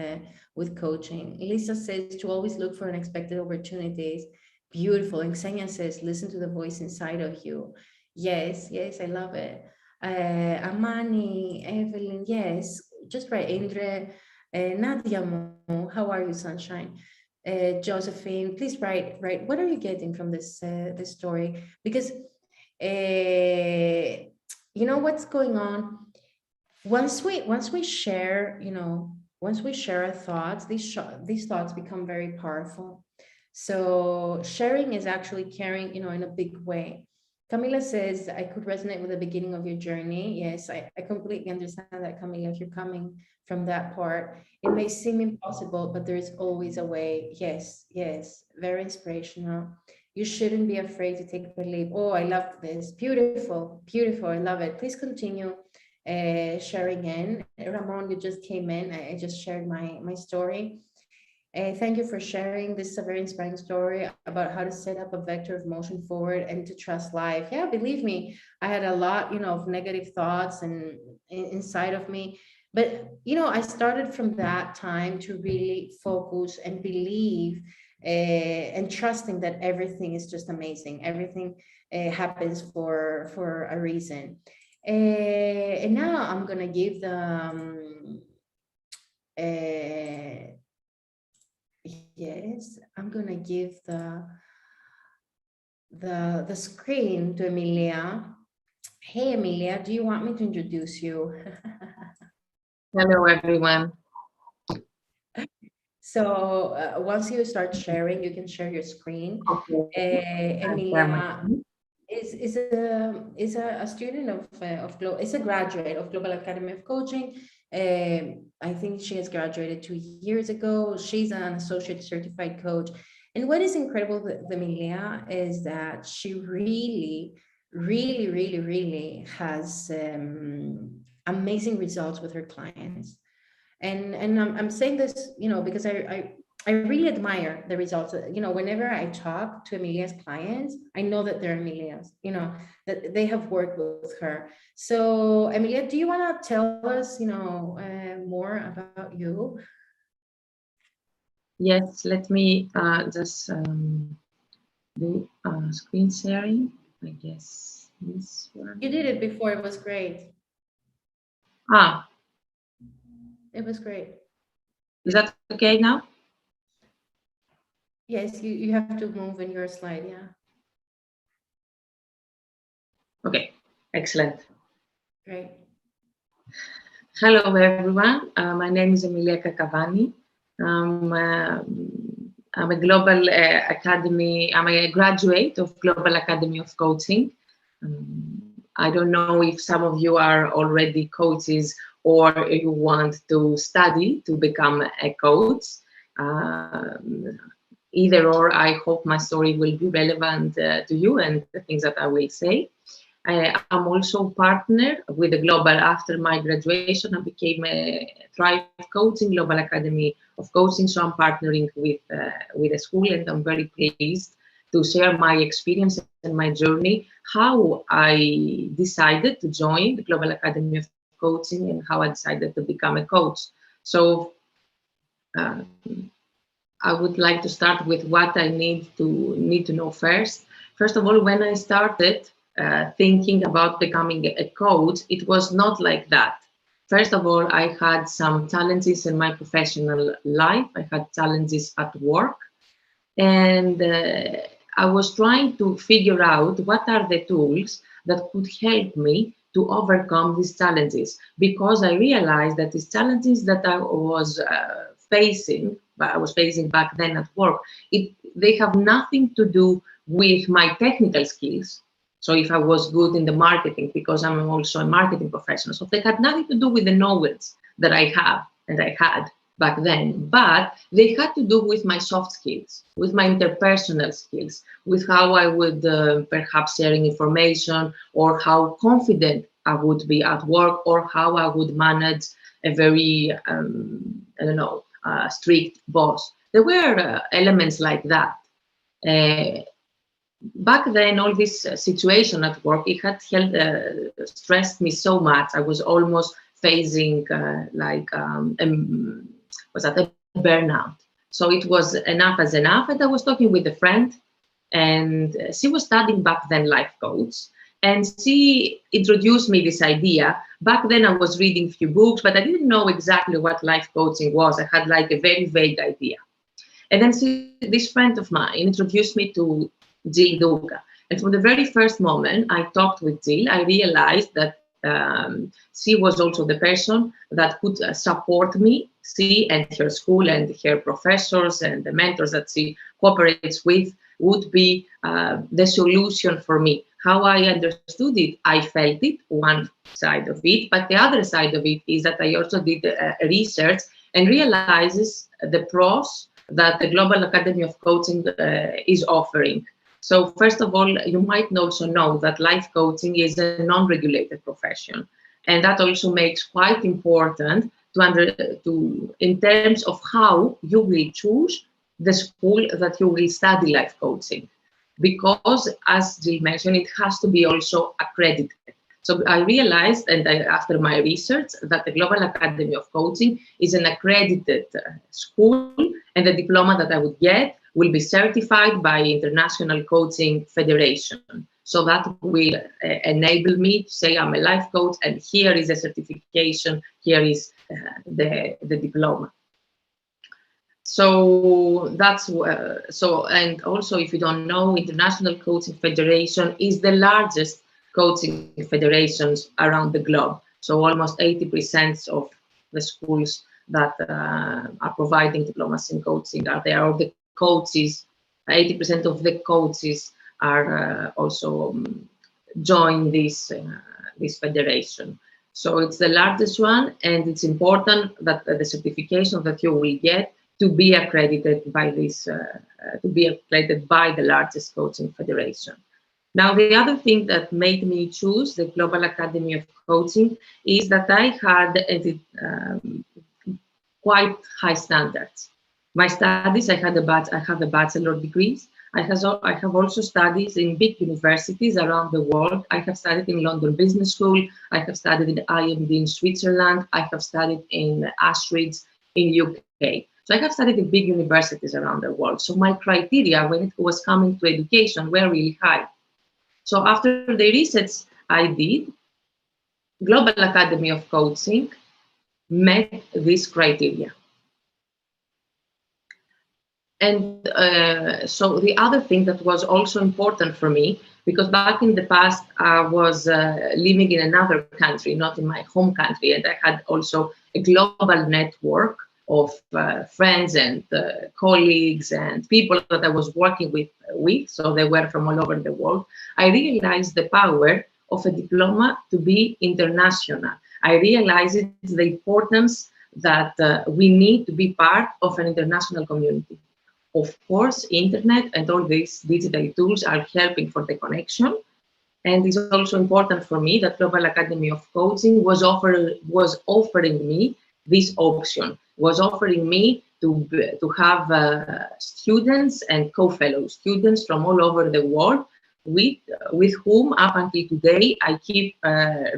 coaching. Elisa says to always look for unexpected opportunities. Beautiful. And Xenia says, listen to the voice inside of you. Yes, yes, I love it. Amani, Evelyn, yes, just right. Indre, Nadia, how are you, sunshine? Josephine, please write. What are you getting from this story? Because you know what's going on. Once we share, you know, once we share our thoughts, these thoughts become very powerful. So sharing is actually caring, you know, in a big way. Camila says, I could resonate with the beginning of your journey. Yes, I completely understand that, Camila, if you're coming from that part. It may seem impossible, but there is always a way. Yes, yes, very inspirational. You shouldn't be afraid to take the leap. Oh, I love this. Beautiful, beautiful. I love it. Please continue sharing in. Ramon, you just came in. I just shared my story. Thank you for sharing. This is a very inspiring story about how to set up a vector of motion forward and to trust life. Yeah, believe me, I had a lot, of negative thoughts and inside of me. But, I started from that time to really focus and believe and trusting that everything is just amazing. Everything happens for a reason. And now I'm going to give the... yes, I'm gonna give the screen to Emilia. Hey, Emilia, do you want me to introduce you?
Hello, everyone.
So once you start sharing, you can share your screen.
Okay.
Emilia is a student is a graduate of Global Academy of Coaching. I think she has graduated 2 years ago. She's an associate certified coach. And what is incredible with Emilia is that she really has amazing results with her clients. And I'm saying this, because I really admire the results. Whenever I talk to Emilia's clients, I know that they're Emilia's, that they have worked with her. So Emilia, do you want to tell us, more about you?
Yes, let me just do screen sharing. I guess this one.
You did it before. It was great. It was great.
Is that okay now?
Yes, you have to move in your slide, yeah.
Okay, excellent.
Great.
Hello, everyone. My name is Emilia Kakavani. I'm a Global Academy, I'm a graduate of Global Academy of Coaching. I don't know if some of you are already coaches or you want to study to become a coach. Either or, I hope my story will be relevant to you and the things that I will say. I'm also partner with the Global. After my graduation, I became a Thrive Coaching Global Academy of Coaching. So I'm partnering with a school, and I'm very pleased to share my experience and my journey, how I decided to join the Global Academy of Coaching and how I decided to become a coach. So I would like to start with what I need to know first. First of all, when I started thinking about becoming a coach, it was not like that. First of all, I had some challenges in my professional life. I had challenges at work, and I was trying to figure out what are the tools that could help me to overcome these challenges, because I realized that these challenges that I was facing back then at work, they have nothing to do with my technical skills. So if I was good in the marketing, because I'm also a marketing professional, so they had nothing to do with the knowledge that I have and I had back then, but they had to do with my soft skills, with my interpersonal skills, with how I would perhaps sharing information, or how confident I would be at work, or how I would manage a very, strict boss. There were elements like that. Back then, all this situation at work, it had stressed me so much. I was almost facing a burnout. So it was enough as enough. And I was talking with a friend, and she was studying back then life coach. And she introduced me this idea. Back then I was reading a few books, but I didn't know exactly what life coaching was. I had like a very vague idea. And then this friend of mine introduced me to Jill Douka. And from the very first moment I talked with Jill, I realized that she was also the person that could support me. She and her school and her professors and the mentors that she cooperates with would be the solution for me. how I understood it, I felt it, one side of it, but the other side of it is that I also did research and realizes the pros that the Global Academy of Coaching is offering. So first of all, you might also know that life coaching is a non-regulated profession. And that also makes quite important in terms of how you will choose the school that you will study life coaching. Because, as Jill mentioned, it has to be also accredited. So I realized, and after my research, that the Global Academy of Coaching is an accredited school, and the diploma that I would get will be certified by International Coaching Federation. So that will enable me to say I'm a life coach, and here is a certification, here is the diploma. So that's and also, if you don't know, International Coaching Federation is the largest coaching federations around the globe. So almost 80% of the schools that are providing diplomas in coaching are there, or the coaches, 80% of the coaches are also join this federation. So it's the largest one, and it's important that the certification that you will get to be accredited by this, to be accredited by the largest coaching federation. Now, the other thing that made me choose the Global Academy of Coaching is that I had quite high standards. My studies, I have a bachelor degree. I have also studied in big universities around the world. I have studied in London Business School. I have studied in IMD in Switzerland. I have studied in Ashridge in UK. So I have studied in big universities around the world. So my criteria when it was coming to education were really high. So after the research I did, Global Academy of Coaching met this criteria. And so the other thing that was also important for me, because back in the past I was living in another country, not in my home country, and I had also a global network of friends and colleagues and people that I was working with, so they were from all over the world. I realized the power of a diploma to be international. I realized the importance that we need to be part of an international community. Of course, internet and all these digital tools are helping for the connection. And it's also important for me that Global Academy of Coaching was offering me this option, was offering me to have students and co-fellow students from all over the world with whom up until today I keep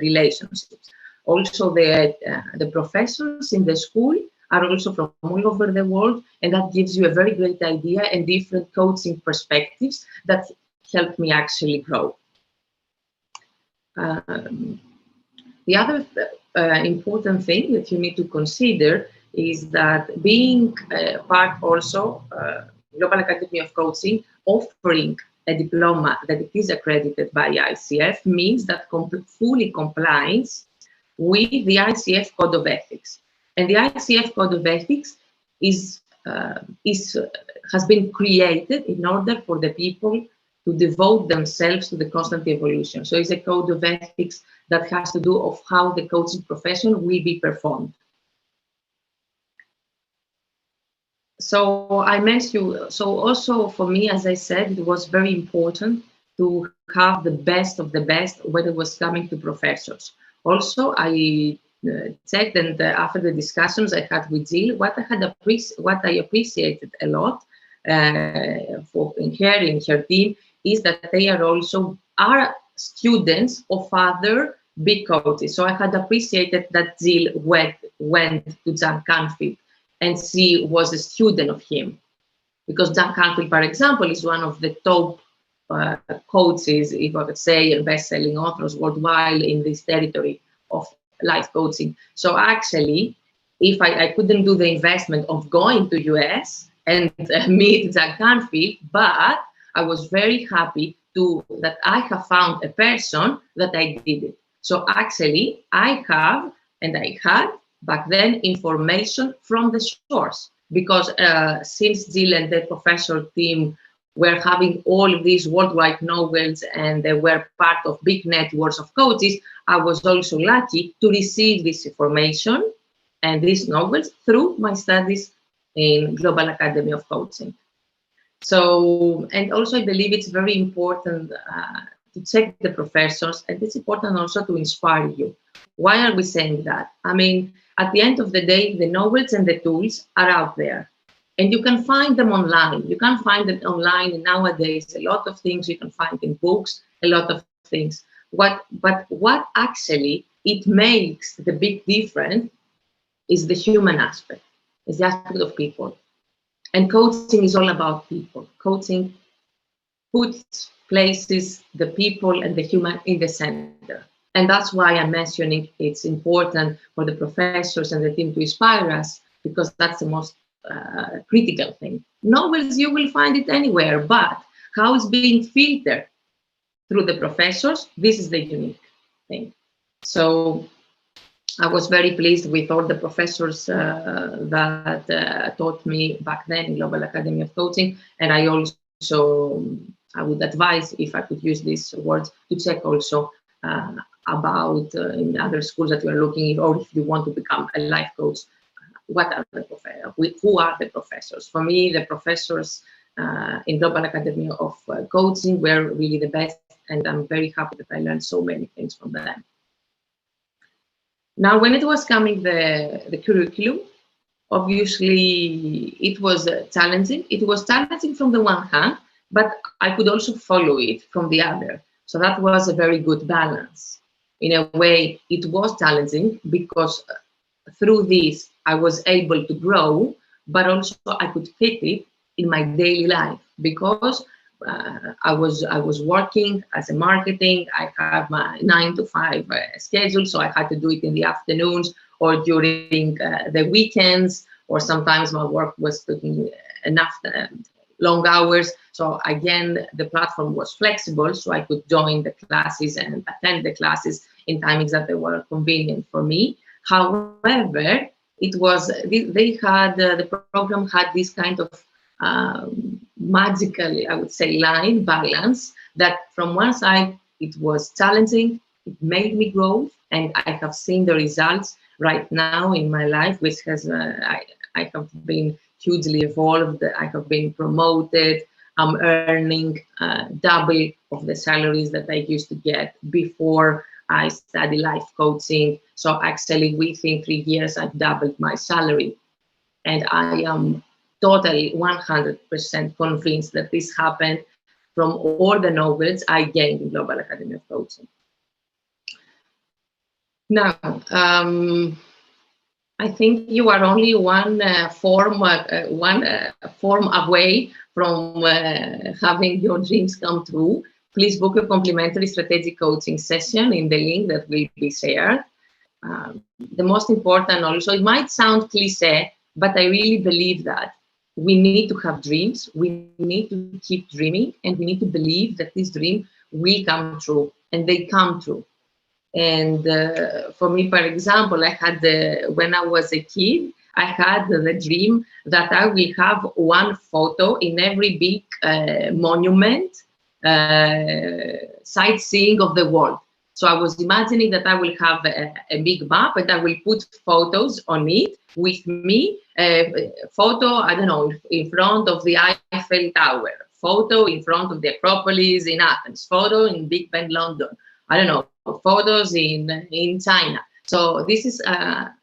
relationships. Also, the professors in the school are also from all over the world, and that gives you a very great idea and different coaching perspectives that help me actually grow. The other important thing that you need to consider is that being part also, Global Academy of Coaching, offering a diploma that it is accredited by ICF means that fully compliance with the ICF Code of Ethics. And the ICF Code of Ethics has been created in order for the people to devote themselves to the constant evolution. So it's a code of ethics that has to do of how the coaching profession will be performed. So I mentioned you, so also for me, as I said, it was very important to have the best of the best when it was coming to professors. Also, I checked, and after the discussions I had with Jill, what I appreciated a lot in her team is that they are also students of other big coaches. So I had appreciated that Jill went to Jack Canfield and she was a student of him, because Jack Canfield, for example, is one of the top coaches, if I could say, and best-selling authors worldwide in this territory of life coaching. So actually, if I couldn't do the investment of going to US and meet Jack Canfield, but I was very happy that I have found a person that I did it. So actually, I have, and I had back then, information from the source, because since Jill and the professor team were having all of these worldwide novels and they were part of big networks of coaches, I was also lucky to receive this information and these novels through my studies in Global Academy of Coaching. So, and also I believe it's very important to check the professors, and it's important also to inspire you. Why are we saying that? I mean, at the end of the day, the novels and the tools are out there. And you can find them online. You can find it online nowadays. A lot of things you can find in books, a lot of things. But what actually it makes the big difference is the human aspect, is the aspect of people. And coaching is all about people. Coaching places the people and the human in the center. And that's why I'm mentioning it's important for the professors and the team to inspire us, because that's the most critical thing. Novels, you will find it anywhere, but how it's being filtered through the professors, this is the unique thing. So I was very pleased with all the professors that taught me back then in Global Academy of Coaching. And I also, I would advise, if I could use these words, to check also about in other schools that you are looking at, or if you want to become a life coach, what are the who are the professors? For me, the professors in Global Academy of Coaching were really the best, and I'm very happy that I learned so many things from them. Now, when it was coming the curriculum, obviously it was challenging. It was challenging from the one hand, but I could also follow it from the other. So that was a very good balance. In a way, it was challenging because through this, I was able to grow, but also I could fit it in my daily life because I was working as a marketing. I have my 9 to 5 schedule, so I had to do it in the afternoons or during the weekends, or sometimes my work was taking enough long hours. So again, the platform was flexible, so I could join the classes and attend the classes in timings that they were convenient for me. However, it was they had the program had this kind of magical, I would say, line balance that from one side it was challenging, it made me grow, and I have seen the results right now in my life, which has I have been hugely evolved. I have been promoted. I'm earning double of the salaries that I used to get before I studied life coaching. So actually within 3 years, I've doubled my salary. And I am totally 100% convinced that this happened from all the knowledge I gained in Global Academy of Coaching. Now, I think you are only one form away from having your dreams come true. Please book a complimentary strategic coaching session in the link that will be shared. The most important also, it might sound cliche, but I really believe that we need to have dreams, we need to keep dreaming, and we need to believe that this dream will come true, and they come true. And for me, for example, I had when I was a kid, I had the dream that I will have one photo in every big monument, sightseeing of the world. So I was imagining that I will have a big map and I will put photos on it with me, photo, I don't know, in front of the Eiffel Tower, photo in front of the Acropolis in Athens, photo in Big Ben, London, I don't know, photos in China. So this is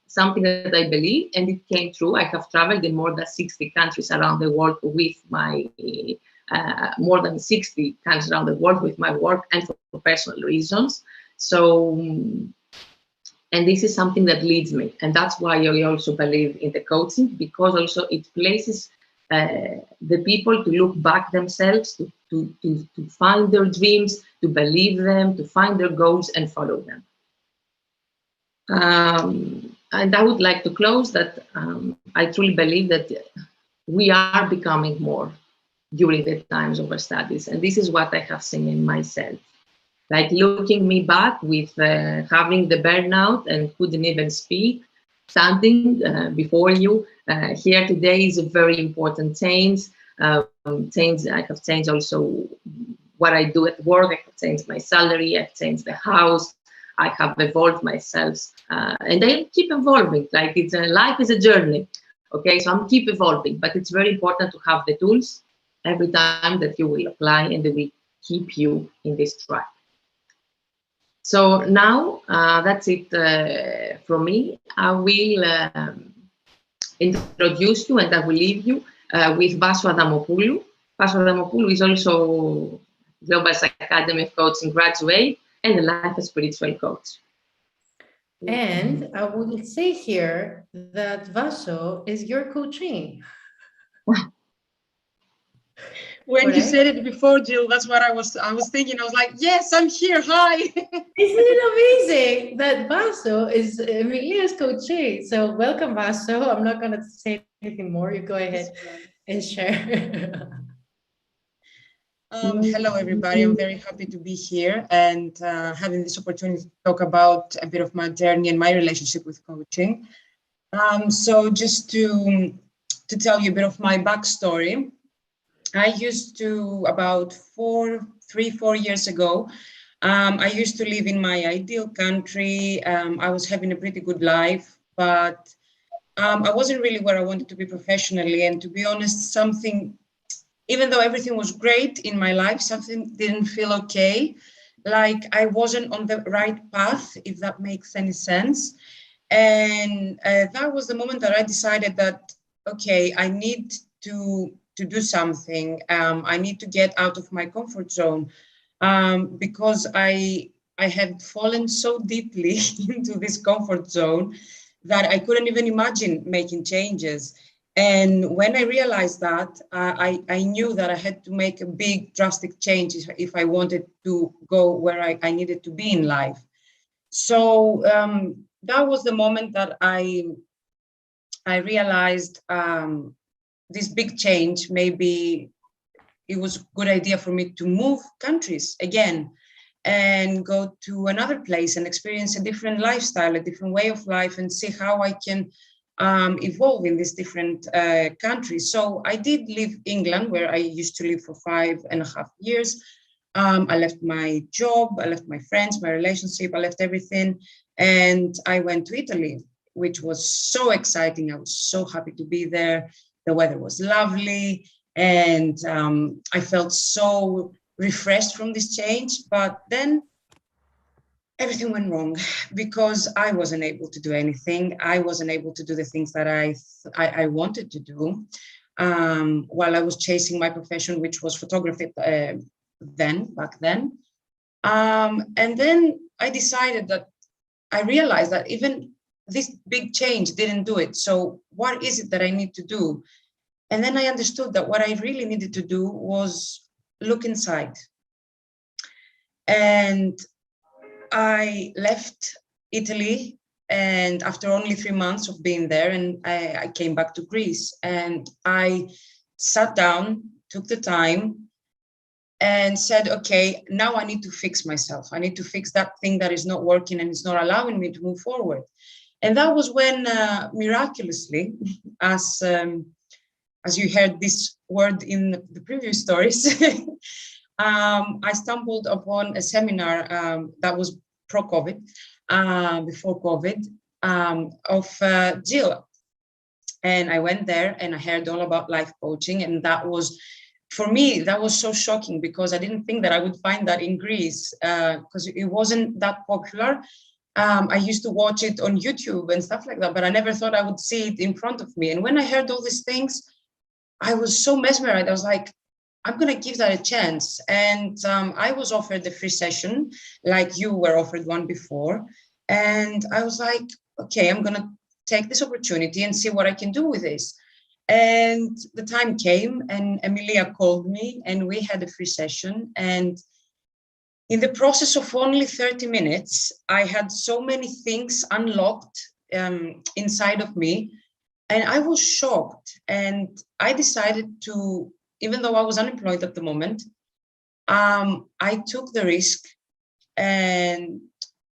something that I believe, and it came true. I have traveled in more than 60 countries around the world with my more than 60 countries around the world with my work and for personal reasons. So, and this is something that leads me, and that's why I also believe in the coaching, because also it places the people to look back themselves, to find their dreams, to believe them, to find their goals and follow them. And I would like to close that I truly believe that we are becoming more during the times of our studies. And this is what I have seen in myself. Like looking me back with having the burnout and couldn't even speak, standing before you here today is a very important change. changed. I have changed also what I do at work. I have changed my salary. I've changed the house. I have evolved myself, and I keep evolving. Like life is a journey. Okay, so I'm keep evolving, but it's very important to have the tools every time that you will apply, and they will keep you in this track. So now that's it from me. I will introduce you, and I will leave you with Vaso Adamopoulou. Vaso Adamopoulou is also Global Academy of Coaching graduate and a life and spiritual coach.
And I will say here that Vaso is your coaching.
When you said it before, Jill, that's what I was thinking. I was like, yes, I'm here. Hi.
Isn't it amazing that Vaso is Emilia's coaching? So welcome, Vaso. I'm not going to say anything more. You go ahead and share.
Hello, everybody. I'm very happy to be here and having this opportunity to talk about a bit of my journey and my relationship with coaching. So just to tell you a bit of my backstory, I used to, about 4 years ago, I used to live in my ideal country. I was having a pretty good life, but I wasn't really where I wanted to be professionally. And to be honest, even though everything was great in my life, something didn't feel okay. Like I wasn't on the right path, if that makes any sense. And that was the moment that I decided that, okay, I need to do something. I need to get out of my comfort zone because I had fallen so deeply into this comfort zone that I couldn't even imagine making changes. And when I realized that, I knew that I had to make a big drastic change if I wanted to go where I needed to be in life. So that was the moment that I realized this big change, maybe it was a good idea for me to move countries again and go to another place and experience a different lifestyle, a different way of life, and see how I can evolve in these different countries. So I did leave England, where I used to live for 5.5 years. I left my job, I left my friends, my relationship, I left everything, and I went to Italy, which was so exciting. I was so happy to be there. The weather was lovely, and I felt so refreshed from this change. But then everything went wrong because I wasn't able to do anything. I wasn't able to do the things that I wanted to do while I was chasing my profession, which was photography back then. And then I realized that even this big change didn't do it. So what is it that I need to do? And then I understood that what I really needed to do was look inside. And I left Italy, and after only 3 months of being there, and I came back to Greece, and I sat down, took the time, and said, okay, now I need to fix myself. I need to fix that thing that is not working and is not allowing me to move forward. And that was when, miraculously, as you heard this word in the previous stories, I stumbled upon a seminar that was pro-COVID, before COVID, of Jill. And I went there and I heard all about life coaching. And that was, for me, that was so shocking because I didn't think that I would find that in Greece because it wasn't that popular. I used to watch it on YouTube and stuff like that, but I never thought I would see it in front of me. And when I heard all these things, I was so mesmerized. I was like, I'm going to give that a chance. And I was offered a free session, like you were offered one before. And I was like, okay, I'm going to take this opportunity and see what I can do with this. And the time came and Emilia called me and we had a free session. And in the process of only 30 minutes, I had so many things unlocked inside of me. And I was shocked. And I decided to, even though I was unemployed at the moment, I took the risk and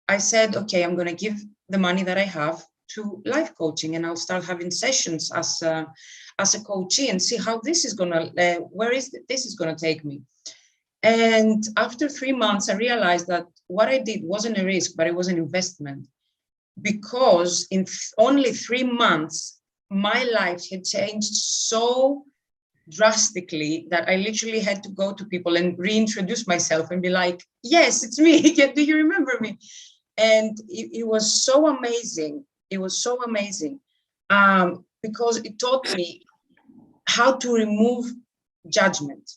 I said, okay, I'm going to give the money that I have to life coaching and I'll start having sessions as a coachee and see how this is gonna, this is gonna take me. And after 3 months, I realized that what I did wasn't a risk, but it was an investment. Because in only 3 months, my life had changed so drastically that I literally had to go to people and reintroduce myself and be like, yes, it's me. Do you remember me? And it was so amazing. It was so amazing because it taught me how to remove judgment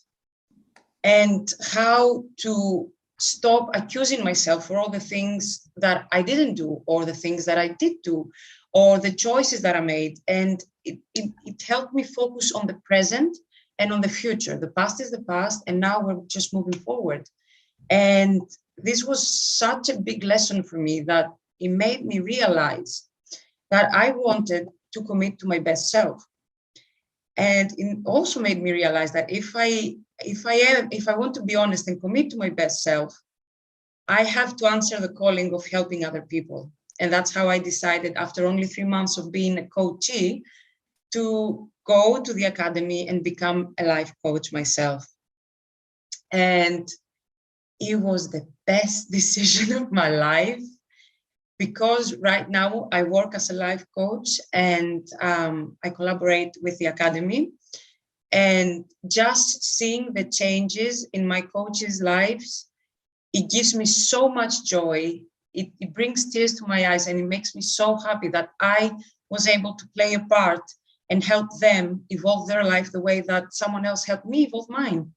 and how to stop accusing myself for all the things that I didn't do, or the things that I did do, or the choices that I made. And it helped me focus on the present and on the future. The past is the past, and now we're just moving forward. And this was such a big lesson for me that it made me realize that I wanted to commit to my best self. And it also made me realize that if I want to be honest and commit to my best self, I have to answer the calling of helping other people. And that's how I decided, after only 3 months of being a coachee, to go to the academy and become a life coach myself. And it was the best decision of my life, because right now I work as a life coach and I collaborate with the academy. And just seeing the changes in my coaches' lives, it gives me so much joy. It brings tears to my eyes, and it makes me so happy that I was able to play a part and help them evolve their life the way that someone else helped me evolve mine.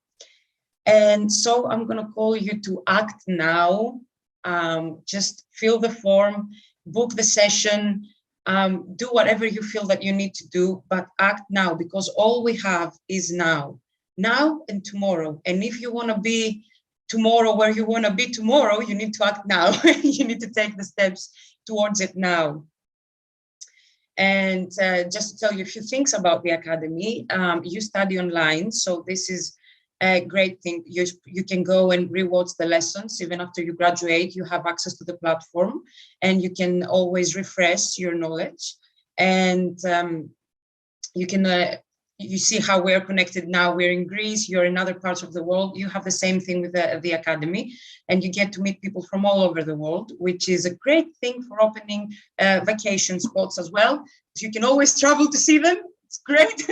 And so I'm going to call you to act now. Just fill the form, book the session, do whatever you feel that you need to do, but act now, because all we have is now and tomorrow. And if you want to be tomorrow where you want to be tomorrow, you need to act now. You need to take the steps towards it now. And just to tell you a few things about the academy, you study online, so this is a great thing. You can go and rewatch the lessons. Even after you graduate, you have access to the platform, and you can always refresh your knowledge. And you can you see how we're connected now. We're in Greece, you're in other parts of the world. You have the same thing with the academy, and you get to meet people from all over the world, which is a great thing for opening vacation spots as well. You can always travel to see them. It's great.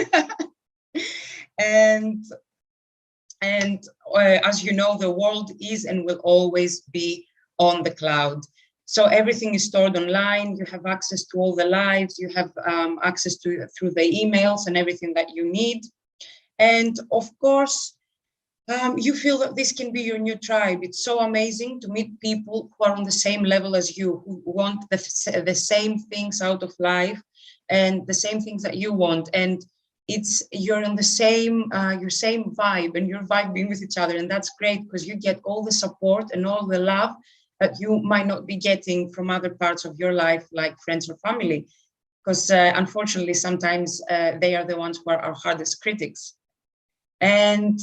And as you know, the world is and will always be on the cloud. So everything is stored online. You have access to all the lives. You have access to through the emails and everything that you need. And of course, you feel that this can be your new tribe. It's so amazing to meet people who are on the same level as you, who want the same things out of life and the same things that you want. And you're on the same your same vibe, and you're vibing with each other, and that's great, because you get all the support and all the love that you might not be getting from other parts of your life, like friends or family, because unfortunately sometimes they are the ones who are our hardest critics. And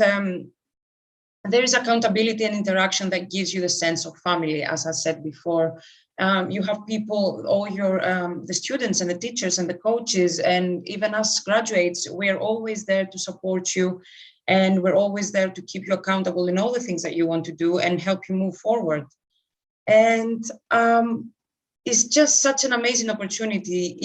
there is accountability and interaction that gives you the sense of family, as I said before. You have people, all your the students and the teachers and the coaches, and even us graduates, we're always there to support you, and we're always there to keep you accountable in all the things that you want to do and help you move forward. And it's just such an amazing opportunity.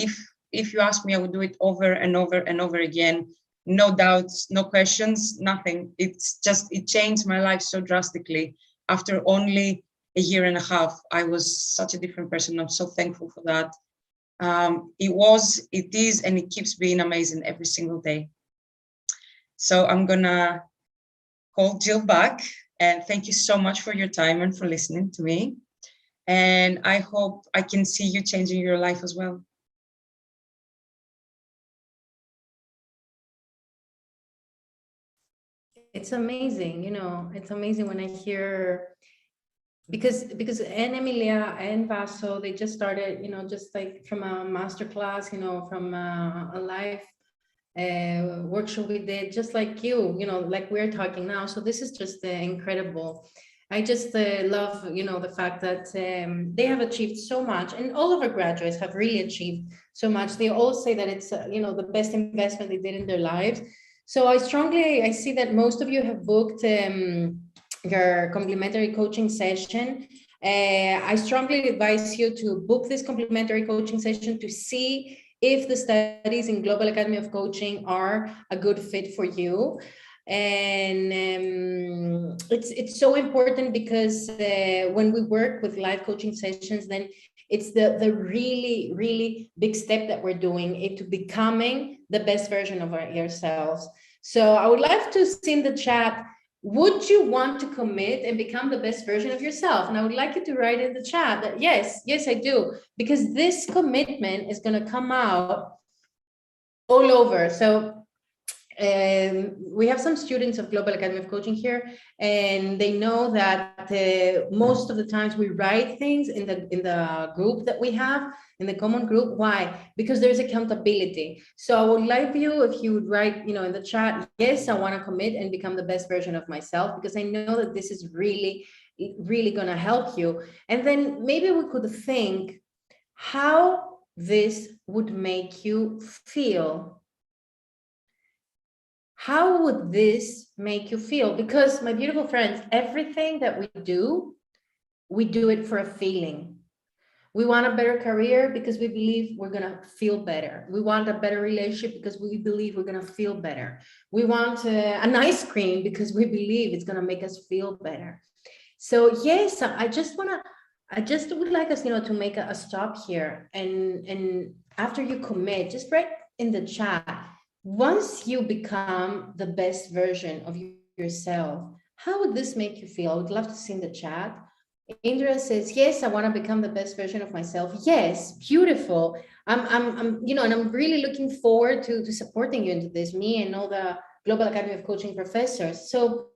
If you ask me, I would do it over and over and over again. No doubts, no questions, nothing. It's just, it changed my life so drastically. After only a year and a half, I was such a different person. I'm so thankful for that. It is, and it keeps being amazing every single day. So I'm gonna call Jill back, and thank you so much for your time and for listening to me. And I hope I can see you changing your life as well.
It's amazing, it's amazing when I hear, because and Emilia and Vaso, they just started, just like from a masterclass, from a live workshop we did, just like you, like we're talking now. So this is just incredible. I just love, the fact that they have achieved so much, and all of our graduates have really achieved so much. They all say that it's, the best investment they did in their lives. So I see that most of you have booked your complimentary coaching session. I strongly advise you to book this complimentary coaching session to see if the studies in Global Academy of Coaching are a good fit for you. And it's so important because when we work with live coaching sessions, then it's the really, really big step that we're doing into becoming the best version of yourselves. So I would love to see in the chat, would you want to commit and become the best version of yourself? And I would like you to write in the chat that yes, I do, because this commitment is going to come out all over. So we have some students of Global Academy of Coaching here, and they know that most of the times we write things in the group that we have, in the common group. Why? Because there's accountability. So I would like you, if you would write, in the chat, yes, I want to commit and become the best version of myself, because I know that this is really, really going to help you. And then maybe we could think how this would make you feel. How would this make you feel? Because, my beautiful friends, everything that we do it for a feeling. We want a better career because we believe we're going to feel better. We want a better relationship because we believe we're going to feel better. We want an ice cream because we believe it's going to make us feel better. So yes, I just would like us, to make a stop here. And after you commit, just write in the chat, once you become the best version of yourself, how would this make you feel? I would love to see in the chat. Indra says, yes, I want to become the best version of myself. Yes, beautiful. I'm and I'm really looking forward to supporting you into this, me and all the Global Academy of Coaching professors. So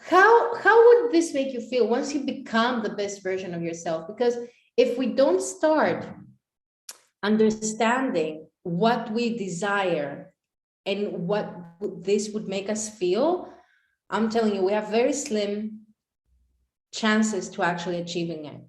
how would this make you feel once you become the best version of yourself? Because if we don't start understanding what we desire and what this would make us feel, I'm telling you, we have very slim chances to actually achieving it.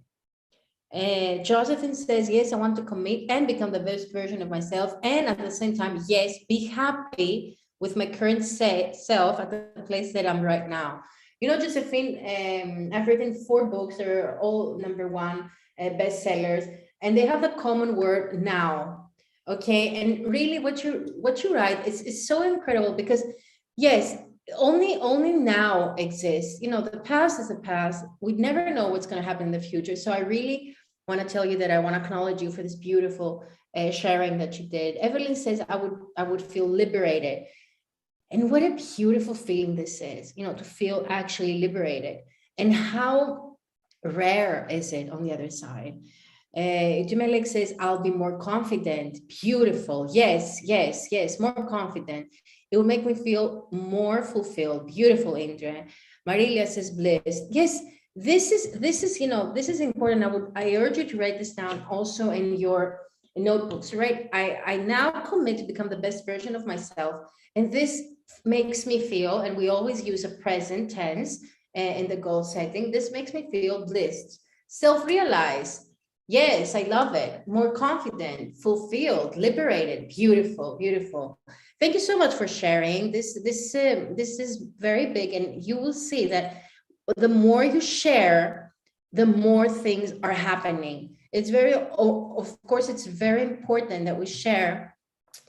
And Josephine says, yes, I want to commit and become the best version of myself. And at the same time, yes, be happy with my current self at the place that I'm right now. Josephine, I've written 4 books. They're all #1 bestsellers, and they have the common word now. Okay, and really what you write is so incredible, because yes, only now exists. The past is the past. We never know what's going to happen in the future. So I really want to tell you that I want to acknowledge you for this beautiful sharing that you did. Evelyn says, I would feel liberated. And what a beautiful feeling this is, to feel actually liberated. And how rare is it on the other side? Jumelek says, I'll be more confident. Beautiful. Yes, more confident. It will make me feel more fulfilled. Beautiful, Indra. Marilia says, blessed. Yes, this is important. I urge you to write this down also in your notebooks, right? I now commit to become the best version of myself. And this makes me feel, and we always use a present tense in the goal setting, this makes me feel blessed, self-realized. Yes, I love it. More confident, fulfilled, liberated. Beautiful, beautiful. Thank you so much for sharing. This is very big, and you will see that the more you share, the more things are happening. Of course, it's very important that we share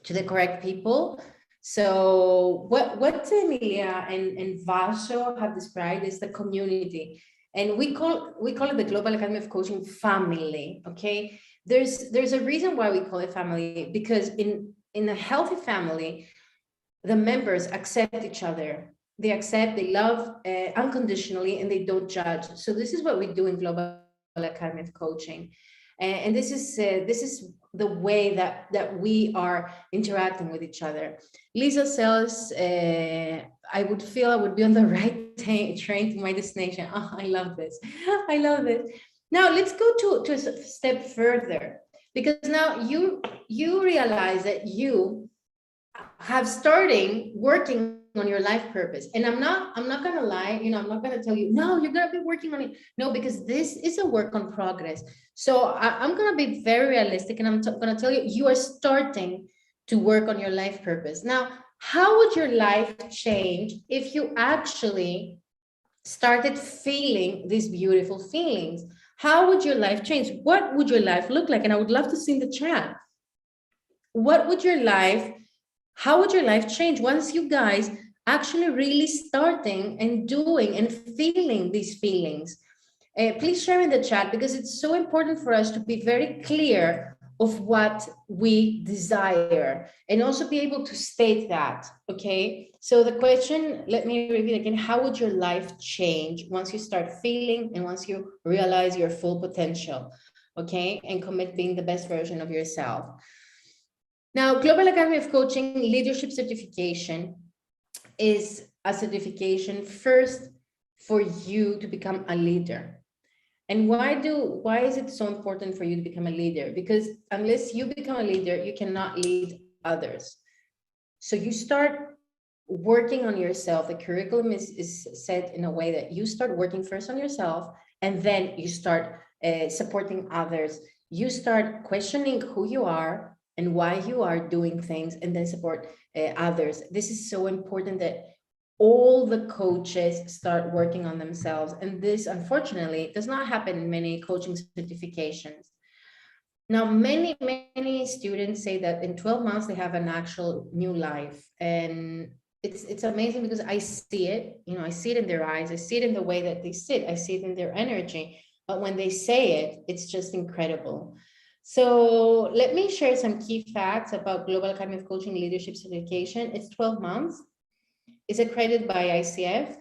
to the correct people. So what Emilia and Vaso have described is the community. And we call it the Global Academy of Coaching family, okay? There's a reason why we call it family, because in a healthy family, the members accept each other. They accept, they love unconditionally, and they don't judge. So this is what we do in Global Academy of Coaching. And this is the way that we are interacting with each other. Lisa says, I would feel I would be on the right train to my destination. Oh, I love this. I love this. Now let's go to a step further, because now you realize that you have starting working on your life purpose. And I'm not gonna lie, I'm not gonna tell you, no, you're gonna be working on it. No, because this is a work on progress. So I'm gonna be very realistic, and I'm gonna tell you, you are starting to work on your life purpose. Now, how would your life change if you actually started feeling these beautiful feelings? How would your life change? What would your life look like? And I would love to see in the chat. How would your life change once you guys actually really starting and doing and feeling these feelings? Please share in the chat, because it's so important for us to be very clear of what we desire and also be able to state that, okay? So the question, let me repeat again, how would your life change once you start feeling and once you realize your full potential, okay? And commit being the best version of yourself. Now, Global Academy of Coaching Leadership Certification is a certification first for you to become a leader. And why is it so important for you to become a leader? Because unless you become a leader, you cannot lead others. So you start working on yourself. The curriculum is set in a way that you start working first on yourself, and then you start supporting others. You start questioning who you are and why you are doing things, and then support others. This is so important that all the coaches start working on themselves. And this, unfortunately, does not happen in many coaching certifications. Now, many students say that in 12 months, they have an actual new life. And it's amazing, because I see it, I see it in their eyes. I see it in the way that they sit. I see it in their energy. But when they say it, it's just incredible. So let me share some key facts about Global Academy of Coaching Leadership Certification. It's 12 months. It's accredited by ICF.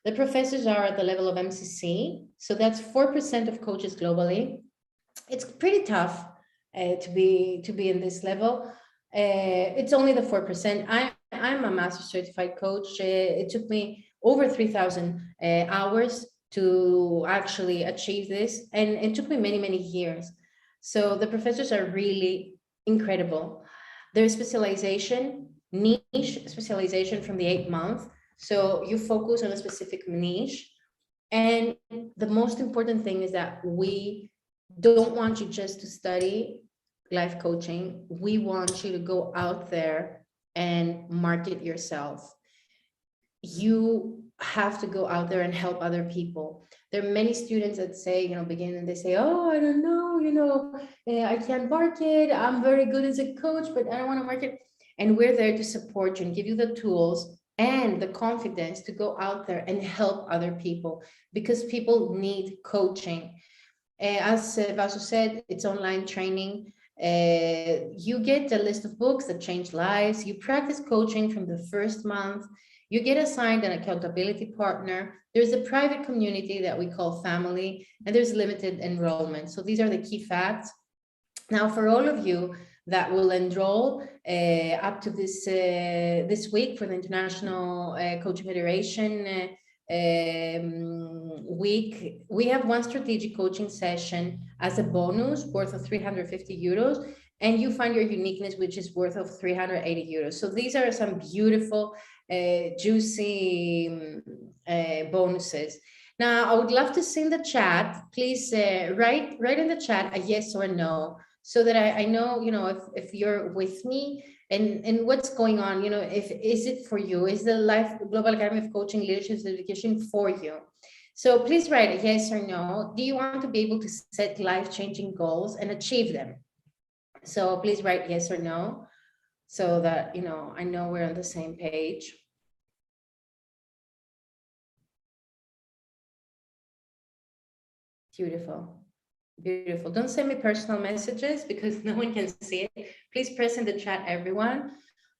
The professors are at the level of MCC. So that's 4% of coaches globally. It's pretty tough to be in this level. It's only the 4%. I'm a master certified coach. It took me over 3,000 hours to actually achieve this. And it took me many years. So the professors are really incredible. Their specialization, niche specialization from the 8th month. So you focus on a specific niche. And the most important thing is that we don't want you just to study life coaching. We want you to go out there and market yourself. You have to go out there and help other people. There are many students that say, begin and they say, oh, I don't know, I can't market. I'm very good as a coach, but I don't want to market. And we're there to support you and give you the tools and the confidence to go out there and help other people, because people need coaching. As Vasu said, it's online training. You get a list of books that change lives. You practice coaching from the first month. You get assigned an accountability partner. There's a private community that we call family, and there's limited enrollment. So these are the key facts. Now, for all of you that will enroll up to this week for the International Coaching Federation week, we have one strategic coaching session as a bonus worth of 350 euros. And you find your uniqueness, which is worth of 380 euros. So these are some beautiful, juicy bonuses. Now, I would love to see in the chat, please write in the chat a yes or no, so that I know, if you're with me and what's going on, is it for you? Is the Global Academy of Coaching Leadership Certification for you? So please write a yes or no. Do you want to be able to set life-changing goals and achieve them? So please write yes or no, so that, I know we're on the same page. Beautiful. Beautiful. Don't send me personal messages because no one can see it. Please press in the chat, everyone.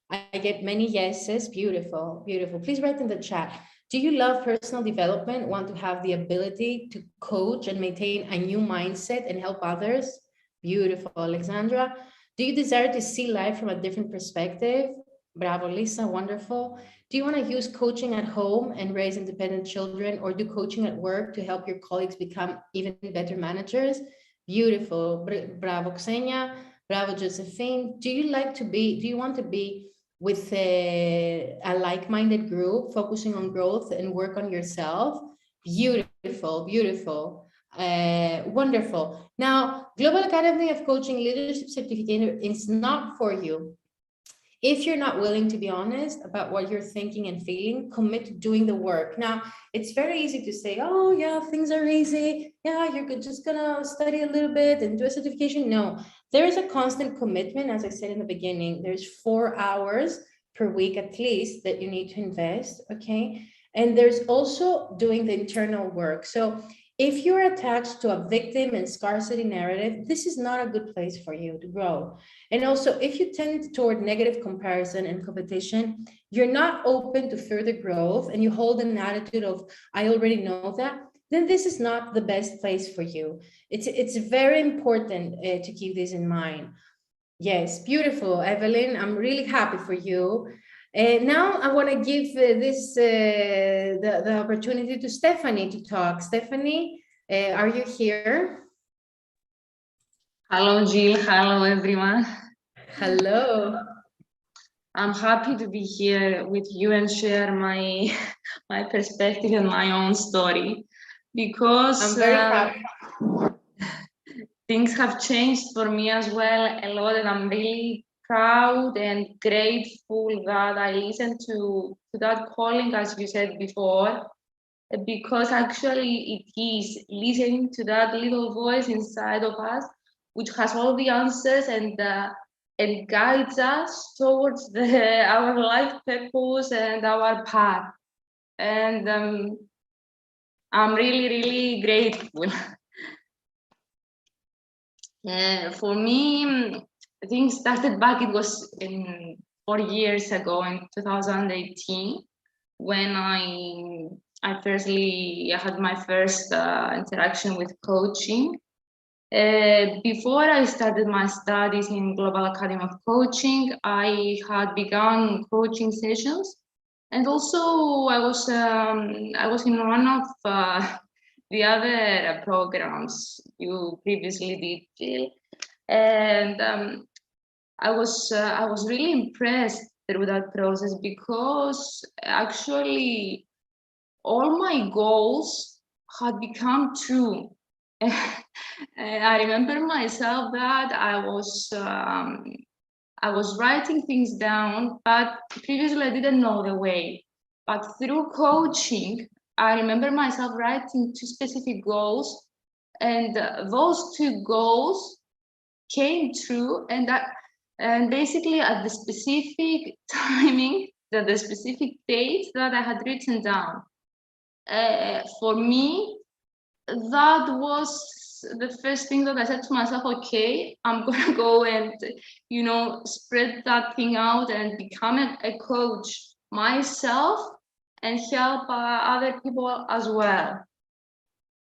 I get many yeses. Beautiful, beautiful. Please write in the chat. Do you love personal development? Want to have the ability to coach and maintain a new mindset and help others? Beautiful, Alexandra. Do you desire to see life from a different perspective? Bravo, Lisa, wonderful. Do you want to use coaching at home and raise independent children, or do coaching at work to help your colleagues become even better managers? Beautiful, bravo, Ksenia, bravo, Josephine. Do you want to be with a like-minded group, focusing on growth and work on yourself. Beautiful, beautiful, wonderful. Now, Global Academy of Coaching Leadership Certificate is not for you. If you're not willing to be honest about what you're thinking and feeling, commit to doing the work. Now, it's very easy to say, oh yeah, things are easy. Yeah, you're just gonna study a little bit and do a certification. No, there is a constant commitment. As I said in the beginning, there's 4 hours per week at least that you need to invest, okay? And there's also doing the internal work. So if you're attached to a victim and scarcity narrative, this is not a good place for you to grow. And also, if you tend toward negative comparison and competition, you're not open to further growth and you hold an attitude of, I already know that, then this is not the best place for you. It's very important to keep this in mind. Yes, beautiful, Evelyn. I'm really happy for you. Now I want to give the opportunity to Stephanie to talk. Stephanie, are you here?
Hello, Jill. Hello, everyone.
Hello.
I'm happy to be here with you and share my perspective and my own story, because
I'm very happy.
Things have changed for me as well a lot, and I'm really proud and grateful that I listened to that calling, as you said before, because actually it is listening to that little voice inside of us, which has all the answers and guides us towards our life purpose and our path. And I'm really, really grateful. For me, things started back, it was 4 years ago in 2018, when I firstly had my first interaction with coaching. Before I started my studies in Global Academy of Coaching, I had begun coaching sessions, and also I was in one of the other programs you previously did, Jill, and I was really impressed through that process, because actually all my goals had become true. I remember myself that I was writing things down, but previously I didn't know the way. But through coaching, I remember myself writing 2 specific goals, and those 2 goals came true, and basically at the specific timing, the specific date that I had written down. For me, that was the first thing that I said to myself, okay, I'm gonna go and, spread that thing out and become a coach myself and help other people as well.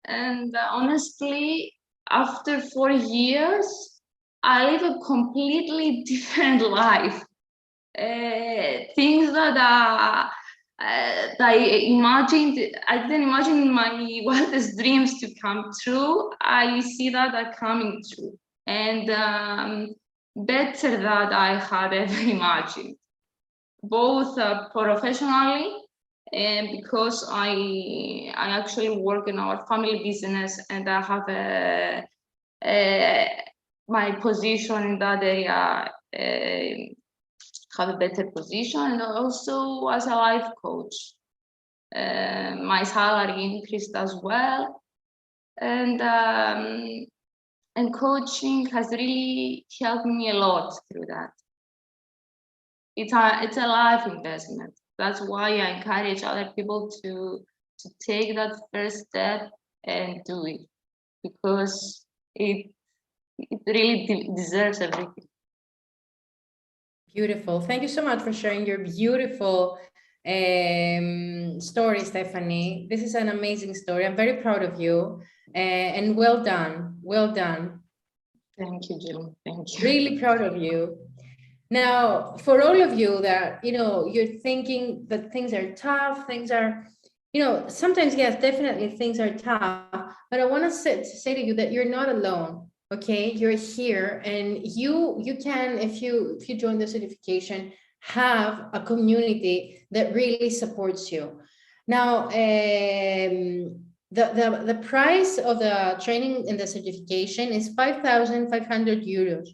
And honestly, after 4 years, I live a completely different life. Things that I didn't imagine in my wildest dreams to come true. I see that are coming true, and better than I had ever imagined, both professionally, and because I actually work in our family business, and I have my position in that area. Have a better position, and also as a life coach, my salary increased as well, and coaching has really helped me a lot through that. It's a life investment. That's why I encourage other people to take that first step and do it, because it really deserves everything.
Beautiful. Thank you so much for sharing your beautiful story, Stephanie. This is an amazing story. I'm very proud of you, and well done. Well done.
Thank you, Jill. Thank you.
Really proud of you. Now, for all of you that, you're thinking that things are tough, things are, sometimes, yes, definitely things are tough, but I want to say to you that you're not alone. Okay, you're here, and you can, if you join the certification, have a community that really supports you. Now, the price of the training and the certification is 5,500 euros,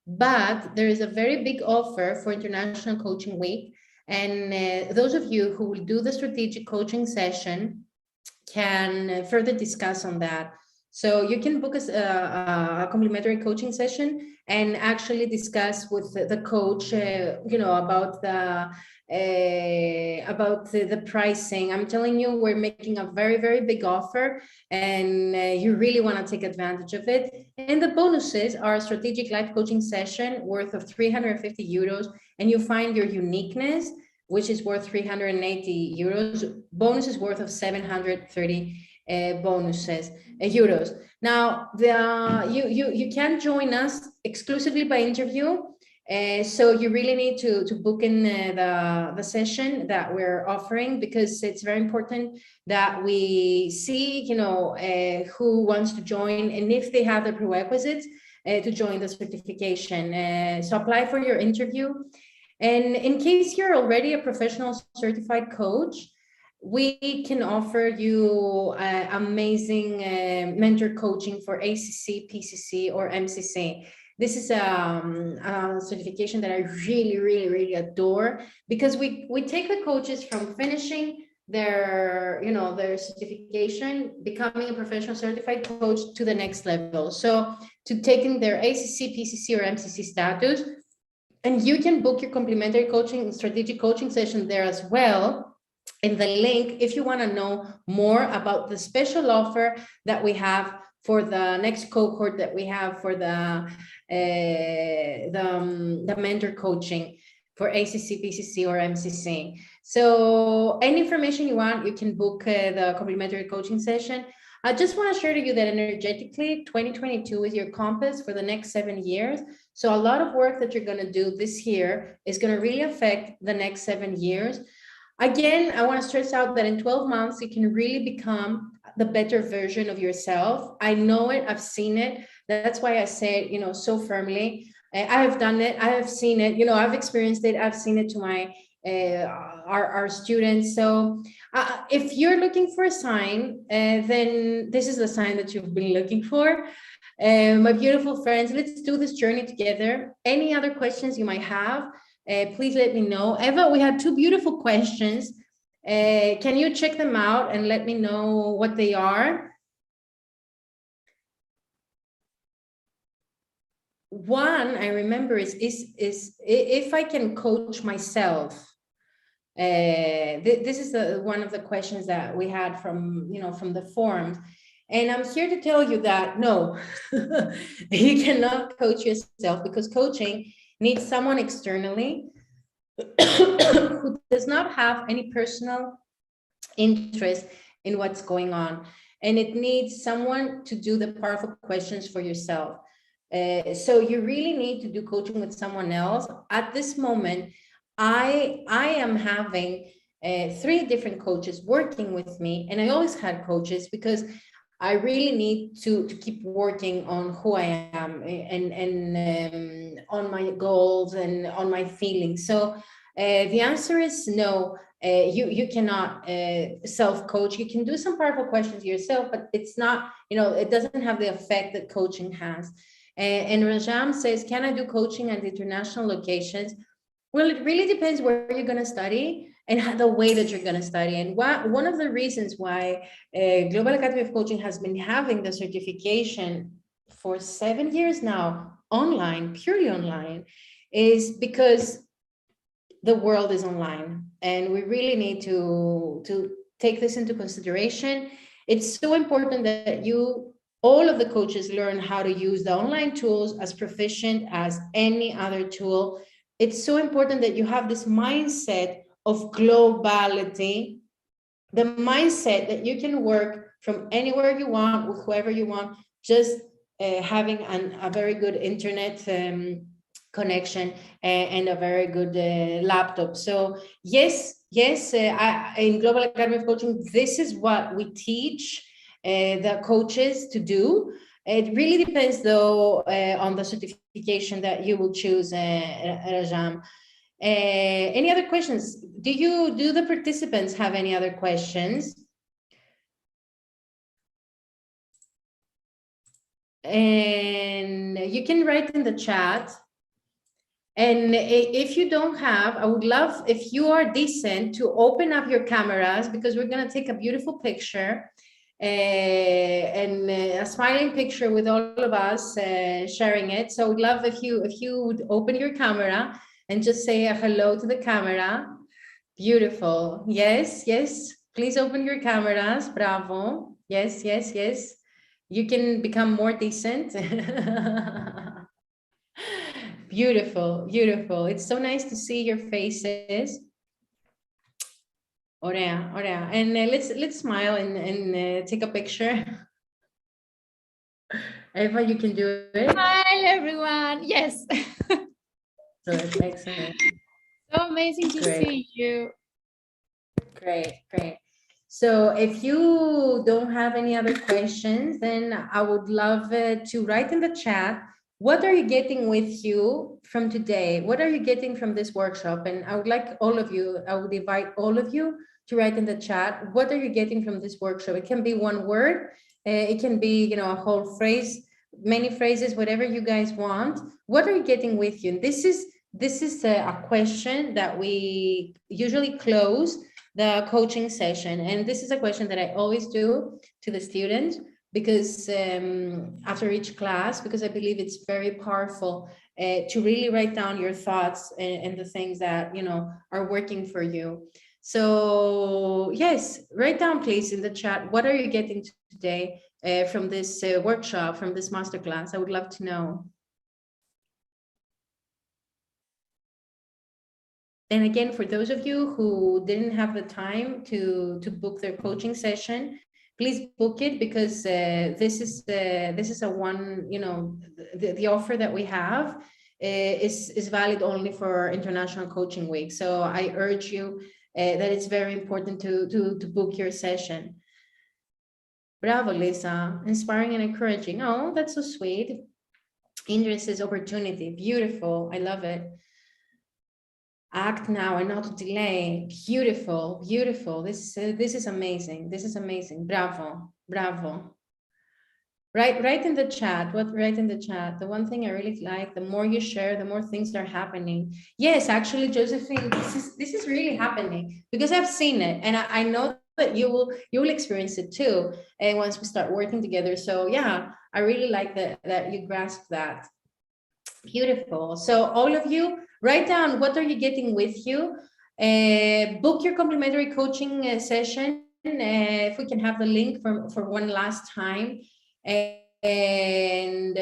but there is a very big offer for International Coaching Week. And those of you who will do the strategic coaching session can further discuss on that. So you can book a complimentary coaching session and actually discuss with the coach, about the pricing. I'm telling you, we're making a very, very big offer, and you really want to take advantage of it. And the bonuses are a strategic life coaching session worth of 350 euros, and you find your uniqueness, which is worth 380 euros. Bonuses worth of 730 euros. Now, you can join us exclusively by interview. So you really need to book in the session that we're offering, because it's very important that we see, who wants to join and if they have the prerequisites to join the certification. So apply for your interview. And in case you're already a professional certified coach, we can offer you amazing mentor coaching for ACC, PCC, or MCC. This is a certification that I really, really, really adore, because we take the coaches from finishing their certification, becoming a professional certified coach, to the next level. So to taking their ACC, PCC, or MCC status. And you can book your complimentary coaching, strategic coaching session there as well, in the link, if you want to know more about the special offer that we have for the next cohort that we have for the mentor coaching for ACC, PCC, or MCC. So any information you want, you can book the complimentary coaching session. I just want to share to you that energetically, 2022 is your compass for the next 7 years. So a lot of work that you're going to do this year is going to really affect the next 7 years. Again, I want to stress out that in 12 months, you can really become the better version of yourself. I know it, I've seen it. That's why I say it, so firmly. I have done it, I have seen it, I've experienced it, I've seen it to my our students. So if you're looking for a sign, then this is the sign that you've been looking for. My beautiful friends, let's do this journey together. Any other questions you might have, please let me know. Eva, we had 2 beautiful questions. Can you check them out and let me know what they are? One I remember is if I can coach myself. This is one of the questions that we had from the forums. And I'm here to tell you that no, you cannot coach yourself, because coaching needs someone externally who does not have any personal interest in what's going on. And it needs someone to do the powerful questions for yourself. So you really need to do coaching with someone else. At this moment, I am having 3 different coaches working with me, and I always had coaches because I really need to keep working on who I am and on my goals and on my feelings. So the answer is no. You cannot self-coach. You can do some powerful questions yourself, but it's not, it doesn't have the effect that coaching has. And Rajam says, can I do coaching at international locations? Well, it really depends where you're going to study and the way that you're going to study. And one of the reasons why Global Academy of Coaching has been having the certification for 7 years now, online, purely online, is because the world is online. And we really need to take this into consideration. It's so important that all of the coaches learn how to use the online tools as proficient as any other tool. It's so important that you have this mindset of globality, the mindset that you can work from anywhere you want, with whoever you want, just having a very good internet connection and a very good laptop. So yes, in Global Academy of Coaching, this is what we teach the coaches to do. It really depends, though, on the certification that you will choose, Rajam. Any other questions? Do the participants have any other questions? And you can write in the chat. And if you don't have, I would love, if you are decent, to open up your cameras, because we're going to take a beautiful picture, and a smiling picture with all of us sharing it. So I would love if you would open your camera and just say a hello to the camera. Beautiful. Yes, yes. Please open your cameras. Bravo. Yes, yes, yes. You can become more decent. Beautiful, beautiful. It's so nice to see your faces. Orea, orea. And let's smile and take a picture. Eva, you can do it.
Hi, everyone. Yes.
Excellent, excellent.
So amazing to see you.
Great, great. So if you don't have any other questions, then I would love to write in the chat, what are you getting with you from today? What are you getting from this workshop? And I would like all of you, I would invite all of you to write in the chat, what are you getting from this workshop? It can be one word, it can be, a whole phrase, many phrases, whatever you guys want. What are you getting with you? And this is a question that we usually close the coaching session. And this is a question that I always do to the students, because after each class, because I believe it's very powerful to really write down your thoughts and the things that, are working for you. So yes, write down please in the chat, what are you getting today from this workshop, from this masterclass? I would love to know. And again, for those of you who didn't have the time to book their coaching session, please book it, because this is a one, the offer that we have is valid only for International Coaching Week. So I urge you that it's very important to book your session. Bravo, Lisa. Inspiring and encouraging. Oh, that's so sweet. Indra says opportunity. Beautiful. I love it. Act now and not to delay. Beautiful, beautiful. This is amazing. This is amazing. Bravo, bravo. Write in the chat. Write in the chat. The one thing I really like, the more you share, the more things are happening. Yes, actually, Josephine, this is really happening, because I've seen it, and I know that you will experience it too. And once we start working together, so yeah, I really like that you grasp that. Beautiful. So all of you, write down what are you getting with you. Book your complimentary coaching session. If we can have the link for one last time. And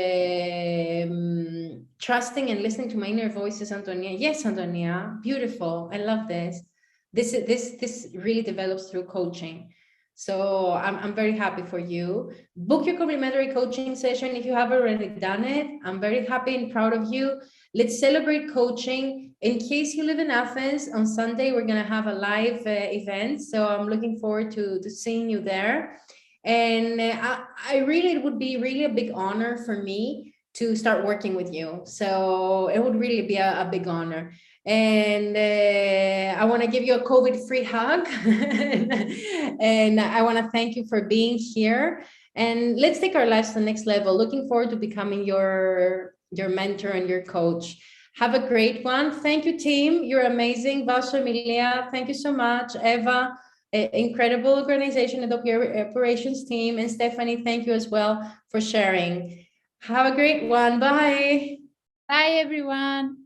trusting and listening to my inner voices, Antonia. Yes, Antonia. Beautiful. I love this. This really develops through coaching. So I'm very happy for you. Book your complimentary coaching session if you have already done it. I'm very happy and proud of you. Let's celebrate coaching. In case you live in Athens, on Sunday, we're going to have a live event. So I'm looking forward to seeing you there. And it would be really a big honor for me to start working with you. So it would really be a big honor. And I want to give you a COVID-free hug. And I want to thank you for being here. And let's take our lives to the next level. Looking forward to becoming your mentor and your coach. Have a great one. Thank you, team. You're amazing. Vasha, Emilia, thank you so much. Eva, incredible organization and operations team. And Stephanie, thank you as well for sharing. Have a great one. Bye.
Bye, everyone.